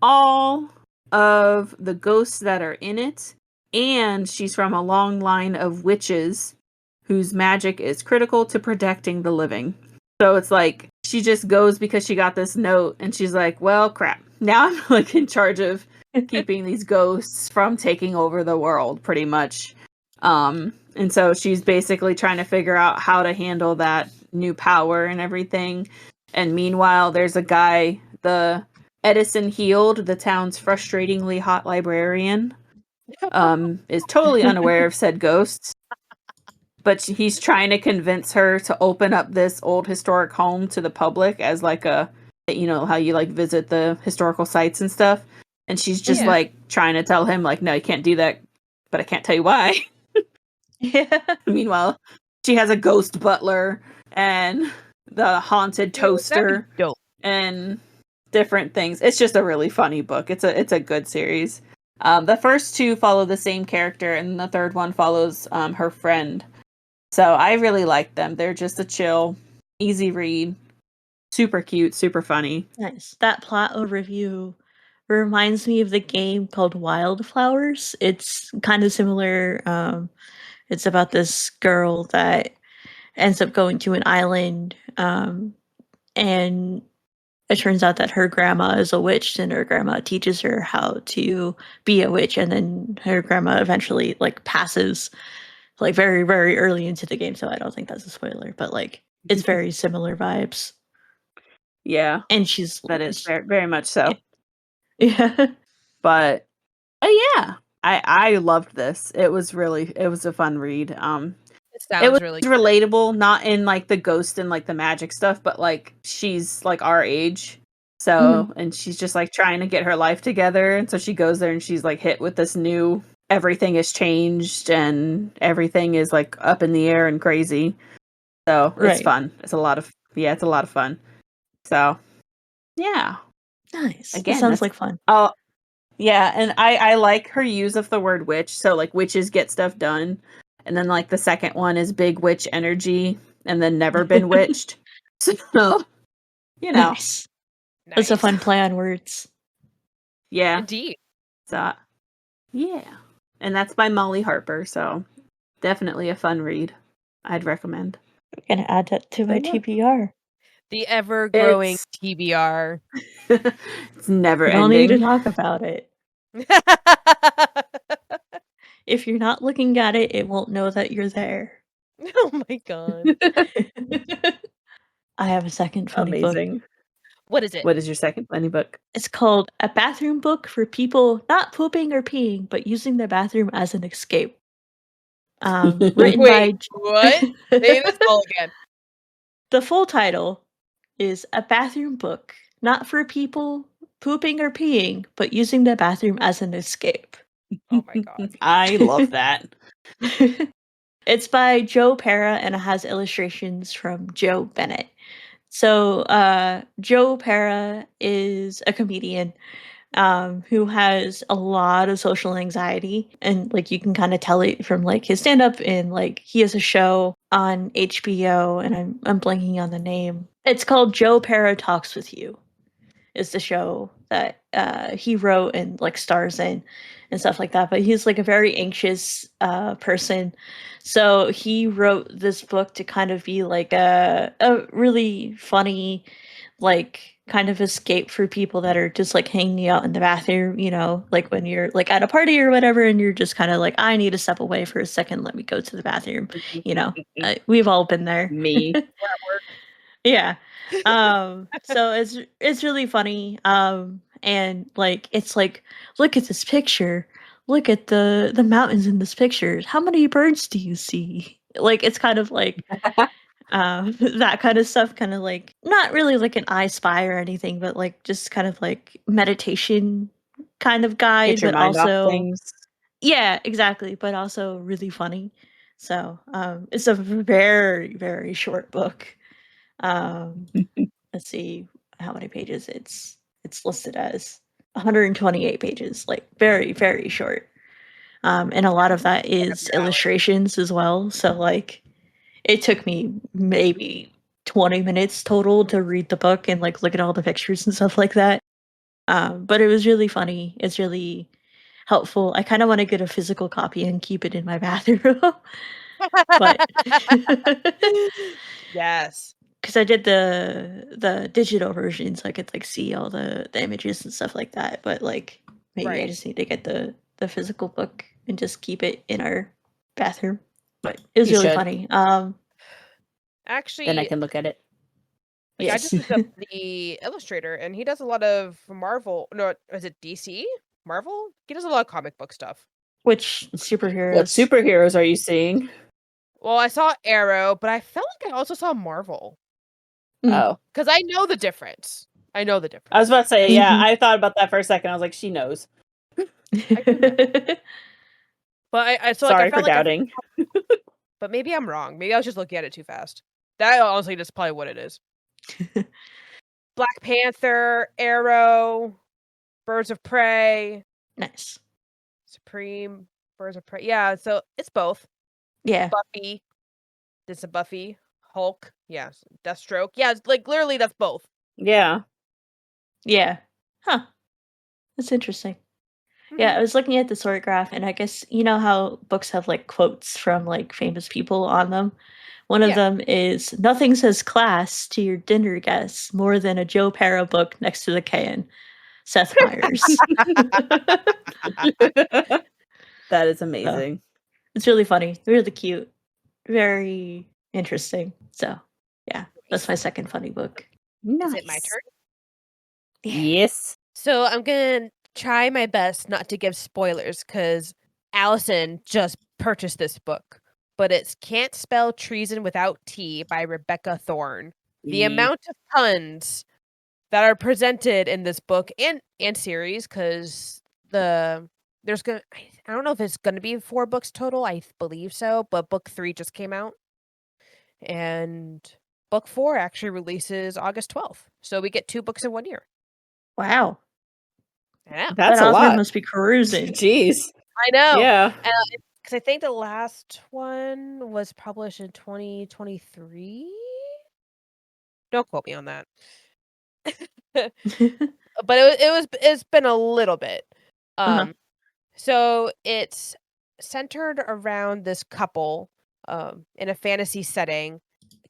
all of the ghosts that are in it, and she's from a long line of witches whose magic is critical to protecting the living. So it's like she just goes because she got this note and she's like, well, crap. Now I'm like in charge of keeping these ghosts from taking over the world pretty much. And so she's basically trying to figure out how to handle that new power and everything. And meanwhile, there's a guy, the Edison Heald, the town's frustratingly hot librarian, is totally unaware of said ghosts. But he's trying to convince her to open up this old historic home to the public as like a, how you like visit the historical sites and stuff. And she's just like trying to tell him like, no, you can't do that, but I can't tell you why. Yeah. Meanwhile, she has a ghost butler and the haunted toaster and different things. It's just a really funny book. It's a good series. The first two follow the same character, and the third one follows her friend. So I really like them. They're just a chill, easy read, super cute, super funny. Nice. That plot overview reminds me of the game called Wildflowers. It's kind of similar. It's about this girl that ends up going to an island, and it turns out that her grandma is a witch, and her grandma teaches her how to be a witch, and then her grandma eventually like passes like very, very early into the game, so I don't think that's a spoiler, but like it's very similar vibes. Yeah. And she's that is very, very much so. Yeah. But yeah. I loved this. It was a fun read. It was really relatable, not in like the ghost and like the magic stuff, but like she's like our age. So, and she's just like trying to get her life together. And so she goes there and she's like hit with this new, everything has changed and everything is like up in the air and crazy. So it's fun. It's a lot of fun. So yeah. Nice. Again, it sounds like fun. Oh, yeah. And I like her use of the word witch. So like witches get stuff done. And then like the second one is big witch energy and then never been witched. So, Nice. That's a fun play on words. Yeah. Indeed. So, yeah. And that's by Molly Harper. So definitely a fun read. I'd recommend. I'm going to add that to my TBR. The ever-growing TBR. It's never ending. Don't need to talk about it. If you're not looking at it, it won't know that you're there. Oh my god. I have a second funny book. What is it? What is your second funny book? It's called A Bathroom Book for People Not Pooping or Peeing, but Using the Bathroom as an Escape. Written by... what? Say this all again. The full title is A Bathroom Book, Not for People Pooping or Peeing, but Using the Bathroom as an Escape. Oh my god. I love that. It's by Joe Pera and it has illustrations from Joe Bennett. So Joe Pera is a comedian who has a lot of social anxiety, and like you can kind of tell it from like his stand up, and like he has a show on HBO, and I'm blanking on the name. It's called Joe Para Talks with You. Is the show that he wrote and like stars in and stuff like that. But he's like a very anxious person, so he wrote this book to kind of be like a really funny, like kind of escape for people that are just like hanging out in the bathroom, you know, like when you're like at a party or whatever, and you're just kind of like, I need to step away for a second, let me go to the bathroom, you know. We've all been there. Me. Yeah. So it's really funny. And like it's like, look at this picture. Look at the mountains in this picture. How many birds do you see? Like it's kind of like that kind of stuff, kind of like not really like an I Spy or anything, but like just kind of like meditation kind of guide, Get your but mind off also things. yeah, exactly, but also really funny. So it's a very, very short book. Um, let's see how many pages it's listed as. 128 pages, like very, very short. And a lot of that is illustrations as well. So like it took me maybe 20 minutes total to read the book and like look at all the pictures and stuff like that. But it was really funny. It's really helpful. I kind of want to get a physical copy and keep it in my bathroom. But Yes. because I did the digital version, so I could like see all the images and stuff like that. But like maybe I just need to get the physical book and just keep it in our bathroom. But it was really funny. Actually, then I can look at it. like, yes. I just looked up the illustrator, and he does a lot of Marvel. No, is it DC? Marvel? He does a lot of comic book stuff. Which superheroes? What superheroes are you seeing? Well, I saw Arrow, but I felt like I also saw Marvel. Oh. Because I know the difference. I know the difference. I was about to say, yeah, I thought about that for a second. I was like, she knows. But I so Sorry like I felt for like doubting. but maybe I'm wrong. Maybe I was just looking at it too fast. That honestly is probably what it is. Black Panther, Arrow, Birds of Prey, Nice. Supreme, Birds of Prey. Yeah, so it's both. Yeah. Buffy. It's a Buffy. Hulk. Yeah. Deathstroke. Yeah, it's like literally that's both. Yeah. Yeah. Huh. That's interesting. Yeah, I was looking at the sword graph, and I guess you know how books have like quotes from like famous people on them. One of them is "Nothing says class to your dinner guests more than a Joe Para book next to the can." Seth Meyers. That is amazing. It's really funny, really cute, very interesting. So, yeah, that's my second funny book. Is it my turn? Yes. So I'm gonna try my best not to give spoilers because Allison just purchased this book, but it's Can't Spell Treason Without T by Rebecca Thorne. The amount of puns that are presented in this book and series, because there's gonna I don't know if it's gonna be 4 books total. I believe so, but book 3 just came out, and book 4 actually releases August 12th. So we get 2 books in 1 year. Wow. Yeah. That's That a author lot. must be cruising. Jeez. I know. Yeah. Because I think the last one was published in 2023. Don't quote me on that. But it's been a little bit. So it's centered around this couple in a fantasy setting.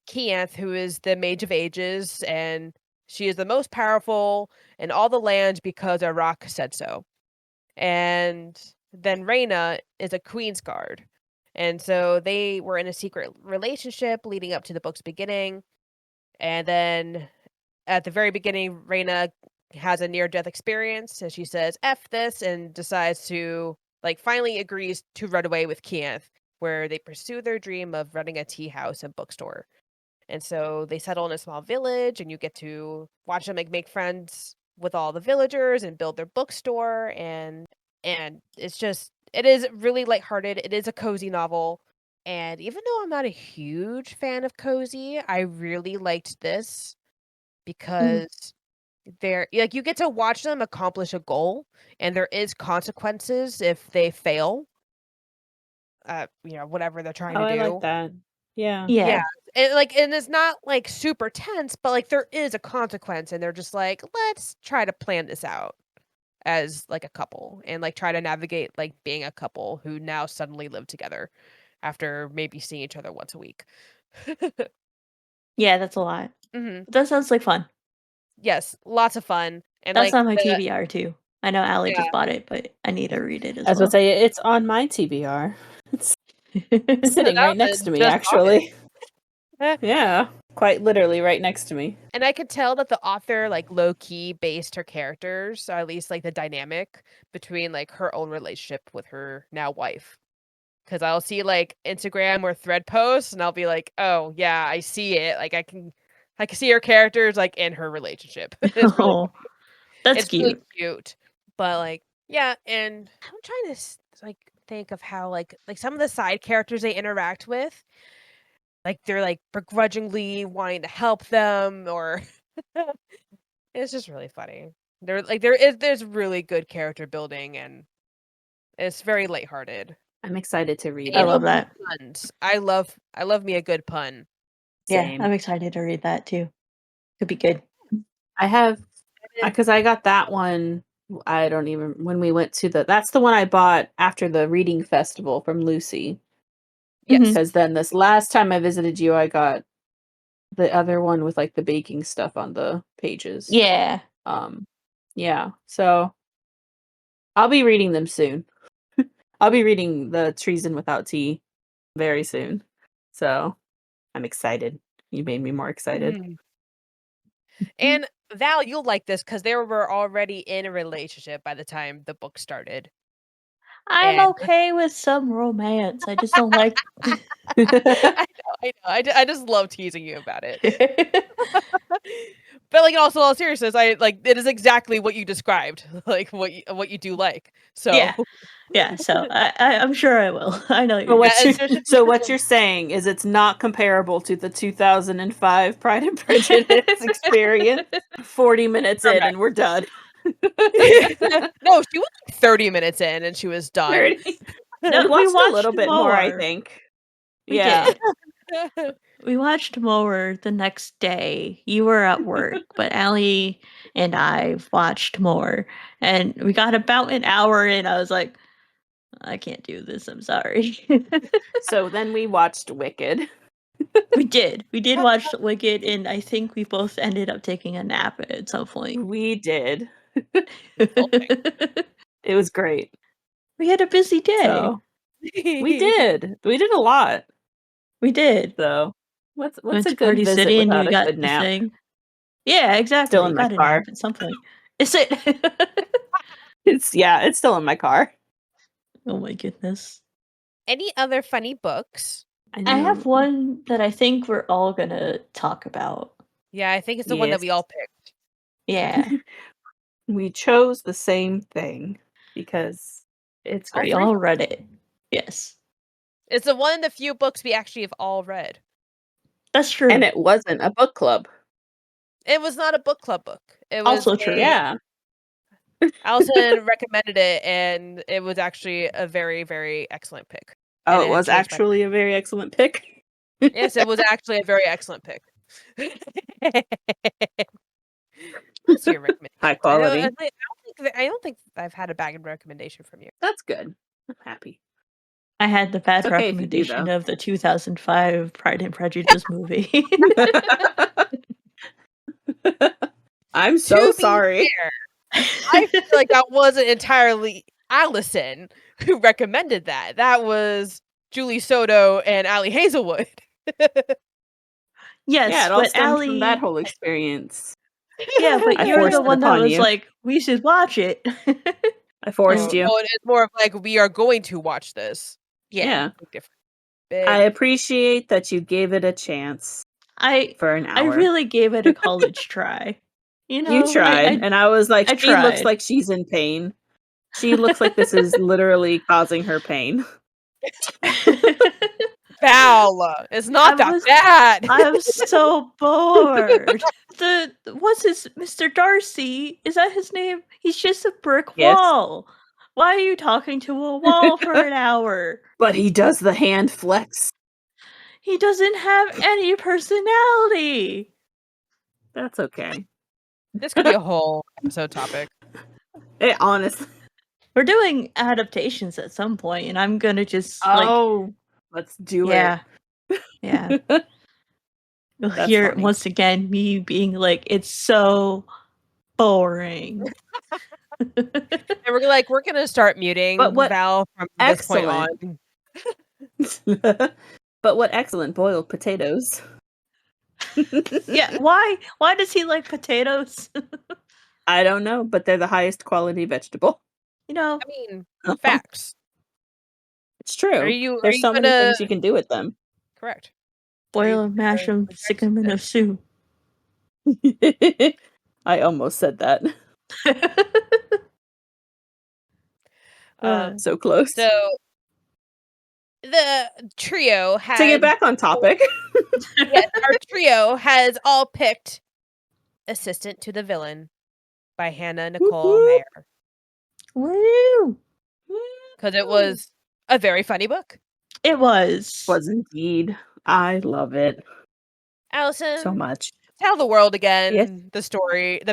Keanth, who is the Mage of Ages, and she is the most powerful in all the land because Iraq said so. And then Reyna is a Queen's Guard. And so they were in a secret relationship leading up to the book's beginning. And then at the very beginning, Reyna has a near-death experience, and she says, F this, and decides to, like, finally agrees to run away with Keanth, where they pursue their dream of running a tea house and bookstore. And so they settle in a small village, and you get to watch them make friends with all the villagers and build their bookstore, and it's just it is really lighthearted. It is a cozy novel. And even though I'm not a huge fan of cozy, I really liked this because they're like you get to watch them accomplish a goal, and there is consequences if they fail. Whatever they're trying Oh, to I like do. that. Yeah. Yeah, Yeah. and it's not like super tense, but like there is a consequence, and they're just like, let's try to plan this out as like a couple, and like try to navigate like being a couple who now suddenly live together after maybe seeing each other once a week. Yeah, that's a lot. Hmm. That sounds like fun. Yes, lots of fun, and That's like on my TBR too. I know Allie yeah, just bought it, but I need to read it as As I would well. say, it's on my TBR. It's sitting right next to me, just bought it. actually. Yeah, quite literally right next to me. And I could tell that the author like low key based her characters, or at least like the dynamic between like her own relationship with her now wife. Because I'll see like Instagram or thread posts, and I'll be like, "Oh yeah, I see it. Like I can see her characters like in her relationship." Oh, that's It's really cute. cute. But like, yeah, and I'm trying to like think of how like some of the side characters they interact with, like they're like begrudgingly wanting to help them, or it's just really funny. There's really good character building, and it's very lighthearted. I'm excited to read I it. love that. Puns. I love me a good pun. Yeah, Same. I'm excited to read that too. Could be good. I have, because I got that one. I don't even, when we went to that's the one I bought after the reading festival from Lucy. Yes. Because then this last time I visited you, I got the other one with like the baking stuff on the pages. Yeah. Yeah. So I'll be reading them soon. I'll be reading the Treason Without Tea very soon. So I'm excited. You made me more excited. Mhm. And Val, you'll like this because they were already in a relationship by the time the book started. I'm And okay with some romance. I just don't like I know. I just love teasing you about it. But like, also, all seriousness, I like it is exactly what you described, like what you do like. So Yeah. Yeah, so I'm sure I will. I know So you. what, Yeah, it's just- so what you're saying is it's not comparable to the 2005 Pride and Prejudice experience. 40 minutes in and we're done. no, she was like 30 minutes in and she was done. 30. No, we watched a little watched bit more, I more. think. We Yeah. did. We watched more the next day. You were at work, but Allie and I watched more. And we got about an hour in. I was like, I can't do this. I'm sorry. So then we watched Wicked. We did. We did watch Wicked, and I think we both ended up taking a nap at some point. We did. It was great. We had a busy day. So we did. We did a lot. We did. So what's Went a to good Party visit City and without you a got good the nap? thing. Yeah, exactly. Still in my got a car. nap at some point. Is it? It's still in my car. Oh my goodness. Any other funny books? I have one that I think we're all gonna talk about. Yeah, I think it's the one that we all picked. Yeah. We chose the same thing because it's We great. all read it. Yes. It's the one of the few books we actually have all read. That's true. And it wasn't a book club. It was not a book club book. It was Also true. Yeah. Allison recommended it, and it was actually a very, very excellent pick. Oh, And it was changed my- actually a very excellent pick. Yes, it was actually a very excellent pick. What's your recommendation? High quality. I don't think I've had a bad recommendation from you. That's good. I'm happy. I had the bad It's okay if you do, recommendation though. of the 2005 Pride and Prejudice movie. I'm To so be sorry. fair, I feel like that wasn't entirely Allison who recommended that. That was Julie Soto and Allie Hazelwood. Yes, Yeah, it all but stemmed Allie. from that whole experience. Yeah, but I you're forced the it one that upon was you. like, we should watch it. I forced you. Oh, it's more of like we are going to watch this. Yeah. Big difference. Big I appreciate that you gave it a chance for an hour. I really gave it a college try. You know, You tried, and I was like, I she looks tried. like she's in pain. She looks like this is literally causing her pain. Val. It's not that bad. I'm so bored. What's his Mr. Darcy? Is that his name? He's just a brick wall. Why are you talking to a wall for an hour? But he does the hand flex. He doesn't have any personality. That's okay. This could be a whole episode topic. Honestly. We're doing adaptations at some point, and I'm gonna just let's do it. Yeah. You'll hear funny. once again me being like, it's so boring. And we're gonna start muting Val from this point on. But what excellent boiled potatoes. Yeah, why does he like potatoes? I don't know, but they're the highest quality vegetable. You know, I mean, facts. It's true. There's so many things you can do with them. Correct. Boil them, mash them, stick them in a Syou. I almost said that. So close. So the trio has... To get back on topic. Yes, our trio has all picked Assistant to the Villain by Hannah Nicole Mayer. Woo! Because it was a very funny book. It was. Was indeed. I love it. Allison, so much. Tell the world again the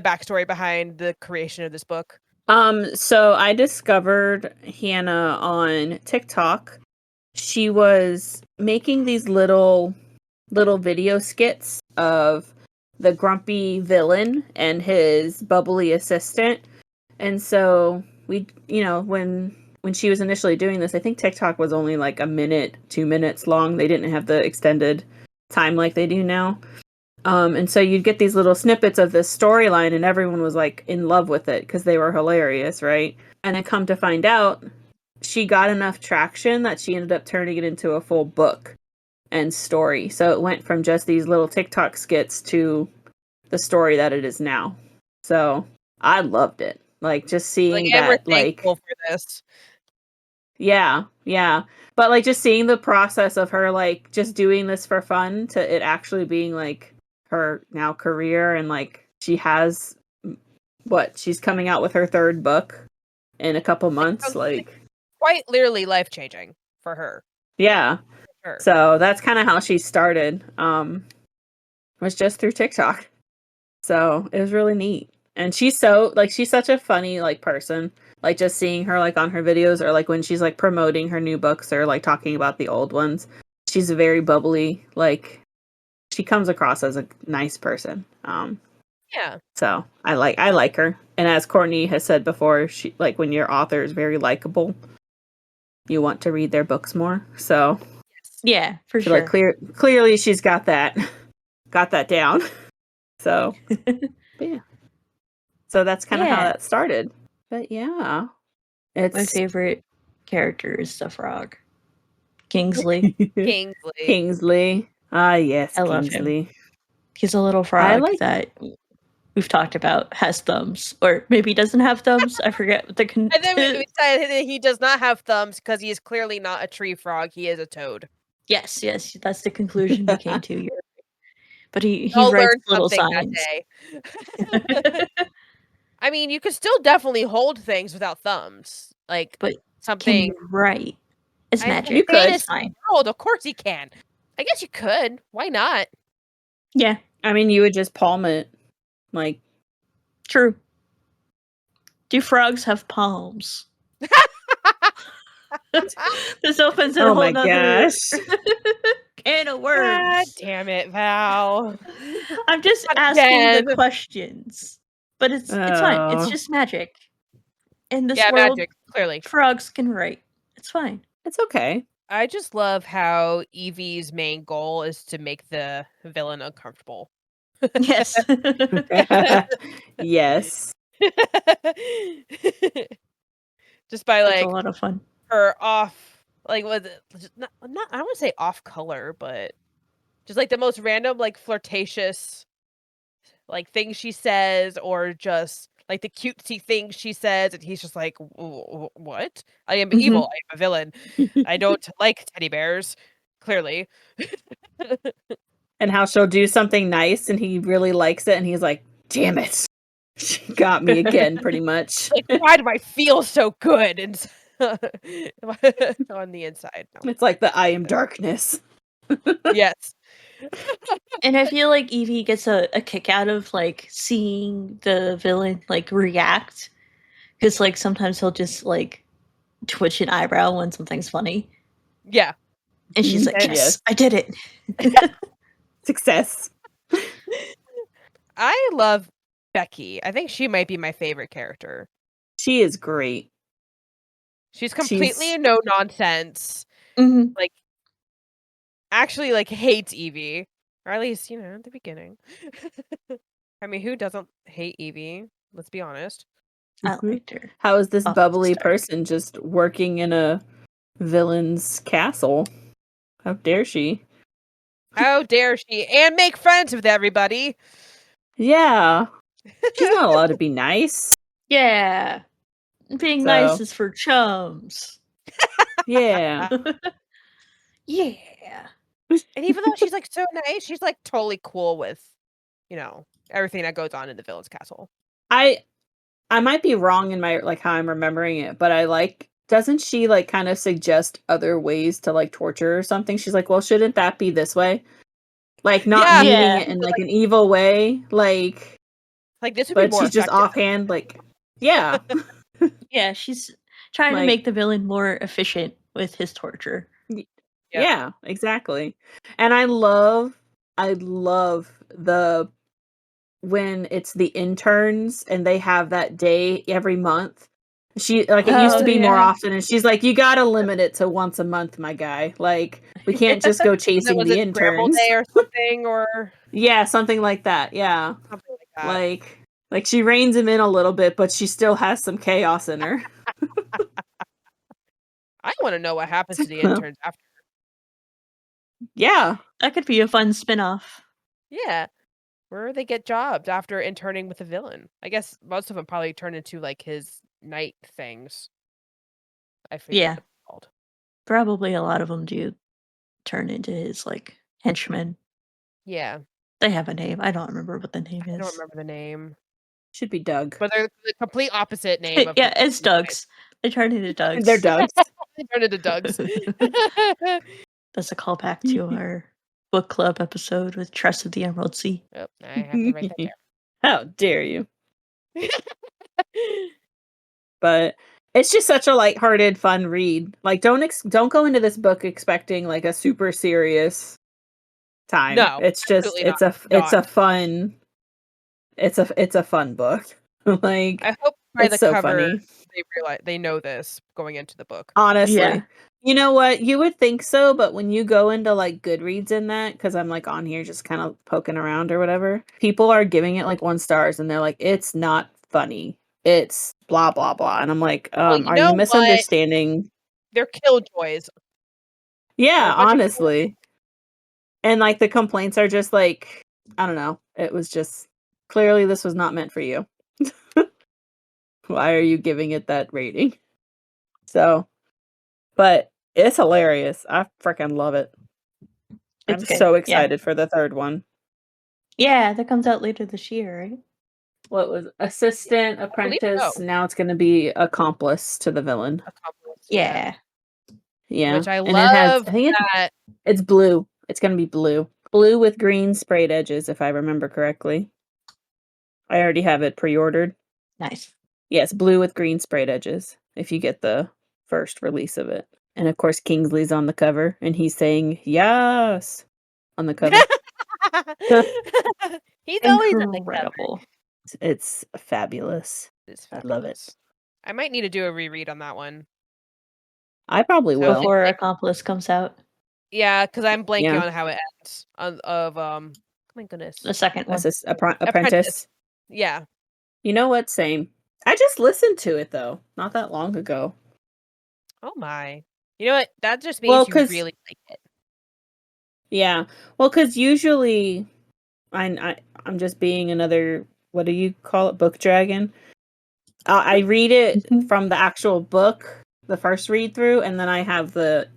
backstory behind the creation of this book. So I discovered Hannah on TikTok. She was making these little video skits of the grumpy villain and his bubbly assistant. And so we, when she was initially doing this, I think TikTok was only like a minute, 2 minutes long. They didn't have the extended time like they do now. And so you'd get these little snippets of this storyline and everyone was like in love with it because they were hilarious, right? And then come to find out, she got enough traction that she ended up turning it into a full book and story. So it went from just these little TikTok skits to the story that it is now. So I loved it. Like just seeing that, we're thankful for this. Yeah. But like just seeing the process of her like just doing this for fun to it actually being like her now career, and like she has she's coming out with her third book in a couple months, like quite literally life-changing for her. Yeah. For sure. So that's kind of how she started. Was just through TikTok. So it was really neat. And she's such a funny like person. Like just seeing her like on her videos or like when she's like promoting her new books or like talking about the old ones. She's a very bubbly, like she comes across as a nice person. Yeah. So I like her. And as Courtney has said before, she like when your author is very likable, you want to read their books more. So yeah, for sure. Like clearly she's got that down. So yeah. So that's kind of how that started. But yeah. It's my favorite character is the frog. Kingsley. Kingsley. Ah, yes, I love him. He's a little frog that we've talked about has thumbs, or maybe doesn't have thumbs. I forget what the. And then we decided that he does not have thumbs because he is clearly not a tree frog. He is a toad. Yes, that's the conclusion we came to. But he writes little signs. I mean, you could still definitely hold things without thumbs, like but something. Can you write? It's magic. You could. World, of course he can. I guess you could. Why not? Yeah. I mean, you would just palm it. Like. True. Do frogs have palms? This opens a whole nother can of worms. God damn it, Val. I'm just asking the questions. But it's fine. It's just magic. In this world, magic, clearly. Frogs can write. It's fine. It's okay. I just love how Evie's main goal is to make the villain uncomfortable. Yes. Yes. Just by like a lot of fun. Her off, like was it not I don't want to say off color, but just like the most random, like flirtatious, like things she says, or just like the cutesy things she says, and he's just like, "What? I am evil. I am a villain. I don't like teddy bears. clearly. And how she'll do something nice and he really likes it and he's like, damn it. She got me again, pretty much. Like, why do I feel so good and on the inside? No. It's like the I am darkness. Yes. And I feel like Evie gets a kick out of like seeing the villain like react, because like sometimes he'll just like twitch an eyebrow when something's funny, Yeah. and she's like, Yes. "Yes, I did it." Success. I love Becky. I think she might be my favorite character. She is great. She's completely no nonsense. Mm-hmm. Like, actually, like, hates Evie. Or at least, at the beginning. I mean, who doesn't hate Evie? Let's be honest. I liked her. How is this Off the bubbly start. person just working in a villain's castle? How dare she? How dare she? And make friends with everybody. Yeah. She's not allowed to be nice. Yeah, being nice is for chums. Yeah. Yeah. And even though she's like so nice, she's like totally cool with, everything that goes on in the villain's castle. I might be wrong in my like how I'm remembering it, but doesn't she like kind of suggest other ways to like torture or something? She's like, well, shouldn't that be this way? Like not meaning it in like an evil way, like this would be more she's just effective. offhand, like, yeah. Yeah, she's trying to make the villain more efficient with his torture. Yeah, exactly. And I love the when it's the interns and they have that day every month. She like it used to be more often, and she's like, you gotta limit it to once a month, my guy. Like we can't just go chasing the interns. Day or something, or yeah, something like that. Yeah, something like that. Like she reins him in a little bit, but she still has some chaos in her. I want to know what happens to the interns after. Yeah, that could be a fun spin-off. Yeah, where they get jobs after interning with a villain. I guess most of them probably turn into like his night things. I forget what it's called. Probably a lot of them do turn into his like henchmen. Yeah, they have a name. I don't remember what the name is. I don't remember the name. Should be Doug. But they're the complete opposite name of yeah, it's Doug's. They turn into Doug's. They're Doug's. They turn into Doug's. That's a callback to our book club episode with Trust of the Emerald Sea. Yep, I have to write that down. How dare you? But it's just such a lighthearted, fun read. Like, don't go into this book expecting like a super serious time. No, it's just it's a fun book. Like, I hope by the so cover funny. they realize they know this going into the book. Honestly, you know what? You would think so, but when you go into like Goodreads in that, because I'm like on here just kind of poking around or whatever, people are giving it like 1 stars, and they're like, it's not funny. It's blah blah blah, and I'm like, are you misunderstanding? They're killjoys. Yeah, honestly. And like the complaints are just like, I don't know. It was just clearly this was not meant for you. Why are you giving it that rating? So, but it's hilarious. I freaking love it. I'm so excited for the 3rd one. Yeah, that comes out later this year, right? What was assistant, apprentice? Now it's going to be accomplice to the villain. Accomplice, yeah. Which I and love. I think it's blue. It's going to be blue. Blue with green sprayed edges, if I remember correctly. I already have it pre-ordered. Nice. Yes, blue with green sprayed edges, if you get the first release of it. And of course, Kingsley's on the cover, and he's saying, yes, on the cover. He's always on the cover. It's fabulous. I love it. I might need to do a reread on that one. I probably will. Before Accomplice comes out. Yeah, because I'm blanking on how it ends. My goodness. The second one. Apprentice. Yeah. You know what? Same. I just listened to it, though. Not that long ago. Oh, my. You know what? That just means you really like it. Yeah. Well, because usually I'm just being another, what do you call it? Book dragon. I read it from the actual book, the first read through, and then I have the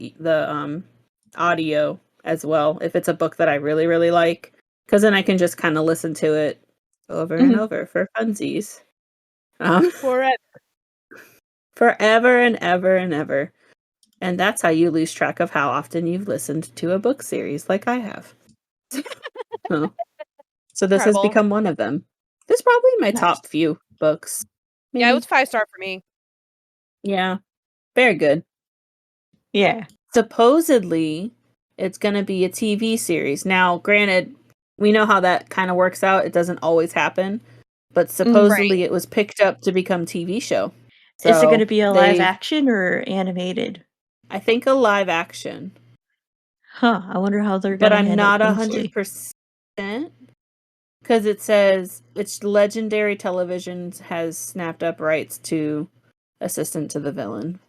audio as well if it's a book that I really, really like, because then I can just kind of listen to it over and over for funsies. Forever. Forever and ever and ever. And that's how you lose track of how often you've listened to a book series like I have. So this has Incredible. become one of them. This is probably my Nice. top few books. Yeah, it maybe. was 5-star for me. Yeah. Very good. Yeah. Supposedly, it's going to be a TV series. Now, granted, we know how that kind of works out. It doesn't always happen. But supposedly it was picked up to become TV show. So is it going to be a live action or animated? I think a live action. Huh. I wonder how they're But going to I'm handle not Kingsley. 100%. Because it says it's Legendary Television has snapped up rights to Assistant to the Villain.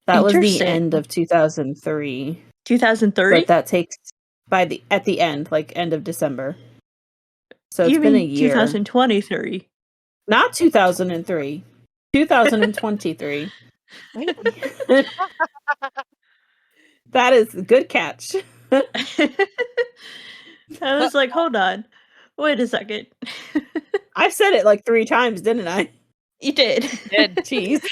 That was the Interesting. end of 2003. 2003? But that takes at the end, like end of December. So You it's been mean a year. 2023? Not 2003. 2023. That is a good catch. I was like, hold on. Wait a second. I've said it like 3 times, didn't I? You did. Jeez.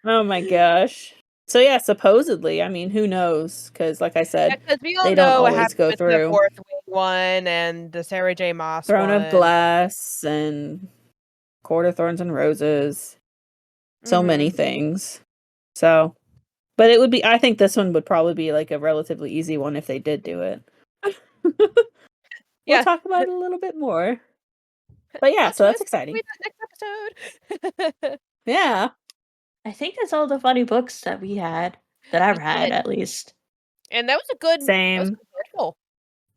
Oh my gosh. So yeah, supposedly, I mean, who knows? Because like I said, Because we all they don't know what always happened go with the through. Fourth Wing one and the Sarah J. Maas Throne one. of Glass and Court of Thorns and Roses. So many things. So, but it would be, I think this one would probably be like a relatively easy one if they did do it. We'll talk about it a little bit more. But yeah, so that's exciting. Next episode. Yeah. I think that's all the funny books that we had. That I've had, at least. And that was a good Same.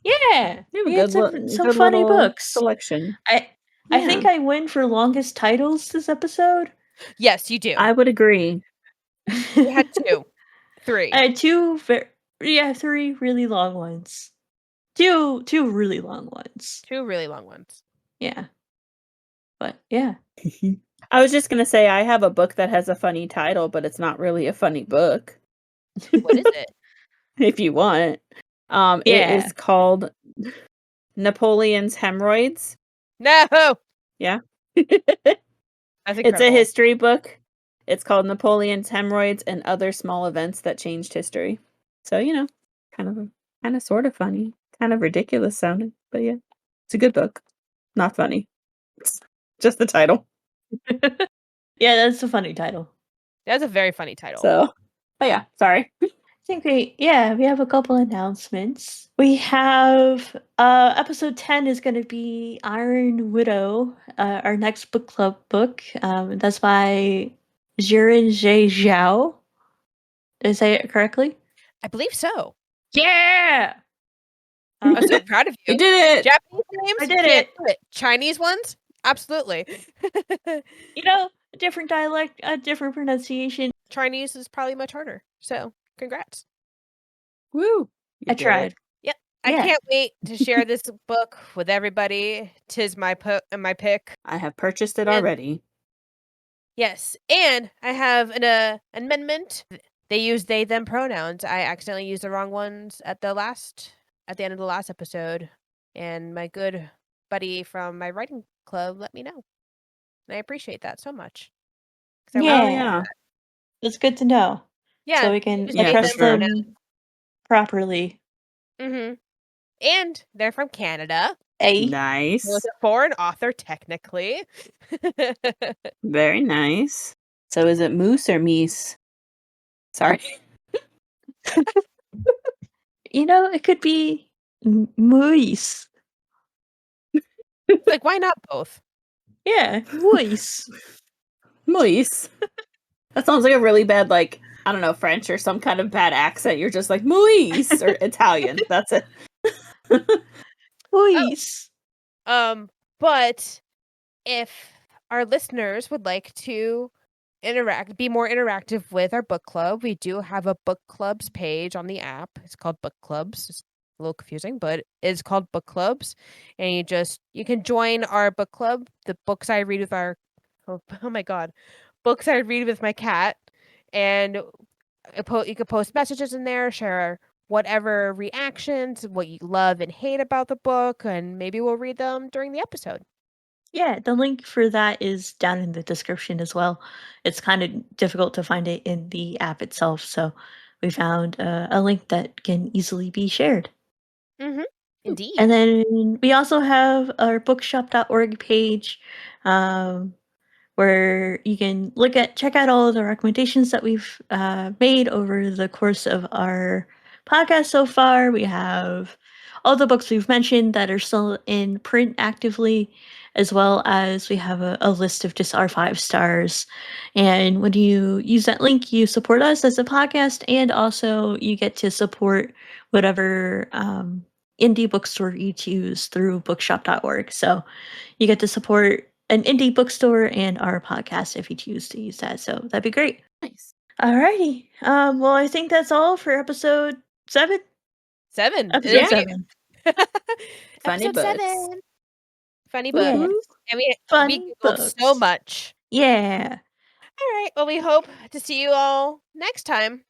Yeah. We have some funny books. Selection. I think I win for longest titles this episode. Yes, you do. I would agree. You had 2. 3. I had 2 3 really long ones. 2 really long ones. 2 really long ones. Yeah. But yeah. I was just going to say I have a book that has a funny title, but it's not really a funny book. What is it? If you want. It is called Napoleon's Hemorrhoids. No. Yeah. That's It's a history book. It's called Napoleon's Hemorrhoids and Other Small Events That Changed History. So, kind of sort of funny, kind of ridiculous sounding, but yeah. It's a good book. Not funny. It's just the title. Yeah, that's a funny title. That's a very funny title. So, but yeah, sorry. I think we have a couple announcements. We have episode 10 is going to be Iron Widow, our next book club book. That's by Jiren J. Zhao. Did I say it correctly? I believe so. Yeah! I'm so proud of you. You did it! Japanese names? I did it! Do it. Chinese ones? Absolutely. Different dialect, different pronunciation. Chinese is probably much harder. So, congrats. Woo! I tried. Yep. I can't wait to share this book with everybody. 'Tis my pick. I have purchased it already. Yes. And I have an amendment. They use they them pronouns. I accidentally used the wrong ones at the end of the last episode. And my good buddy from my writing club let me know. And I appreciate that so much. Yeah. It's good to know. Yeah. So we can use they, address them them properly. Mm-hmm. And they're from Canada. Nice. So it's a foreign author, technically. Very nice. So is it Moose or Meese? Sorry. It could be Moose. Like, why not both? Yeah, Moose. Moise. That sounds like a really bad, like, I don't know, French or some kind of bad accent. You're just like, Moise! Or Italian. That's it. Moise. But if our listeners would like to be more interactive with our book club, we do have a book clubs page on the app. It's called Book Clubs. It's a little confusing, but it's called Book Clubs. And you can join our book club. The books I read with books I read with my cat. And You could post messages in there, share whatever reactions, what you love and hate about the book, and maybe we'll read them during the episode. Yeah, the link for that is down in the description as well. It's kind of difficult to find it in the app itself, so we found a link that can easily be shared. Mm-hmm. Indeed. And then we also have our bookshop.org page, where you can check out all of the recommendations that we've made over the course of our podcast so far. We have all the books we've mentioned that are still in print actively, as well as we have a list of just our 5 stars. And when you use that link, you support us as a podcast, and also you get to support whatever indie bookstore you choose through bookshop.org. So you get to support an indie bookstore and our podcast if you choose to use that. So that'd be great. Nice. Alrighty. Well, I think that's all for episode 7. 7. Episode Yeah. 7. Funny Episode books. 7. Funny Yeah. books. And we Fun googled books. so much. Yeah. All right. Well, we hope to see you all next time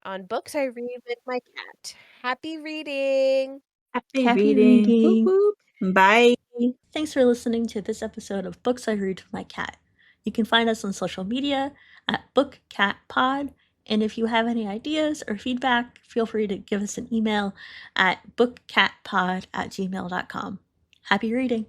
on Books I Read with My Cat. Happy reading. Happy Happy reading. reading. Whoop, whoop. Bye. Thanks for listening to this episode of Books I Read with My Cat. You can find us on social media at BookCatPod. And if you have any ideas or feedback, feel free to give us an email at bookcatpod@gmail.com. Happy reading.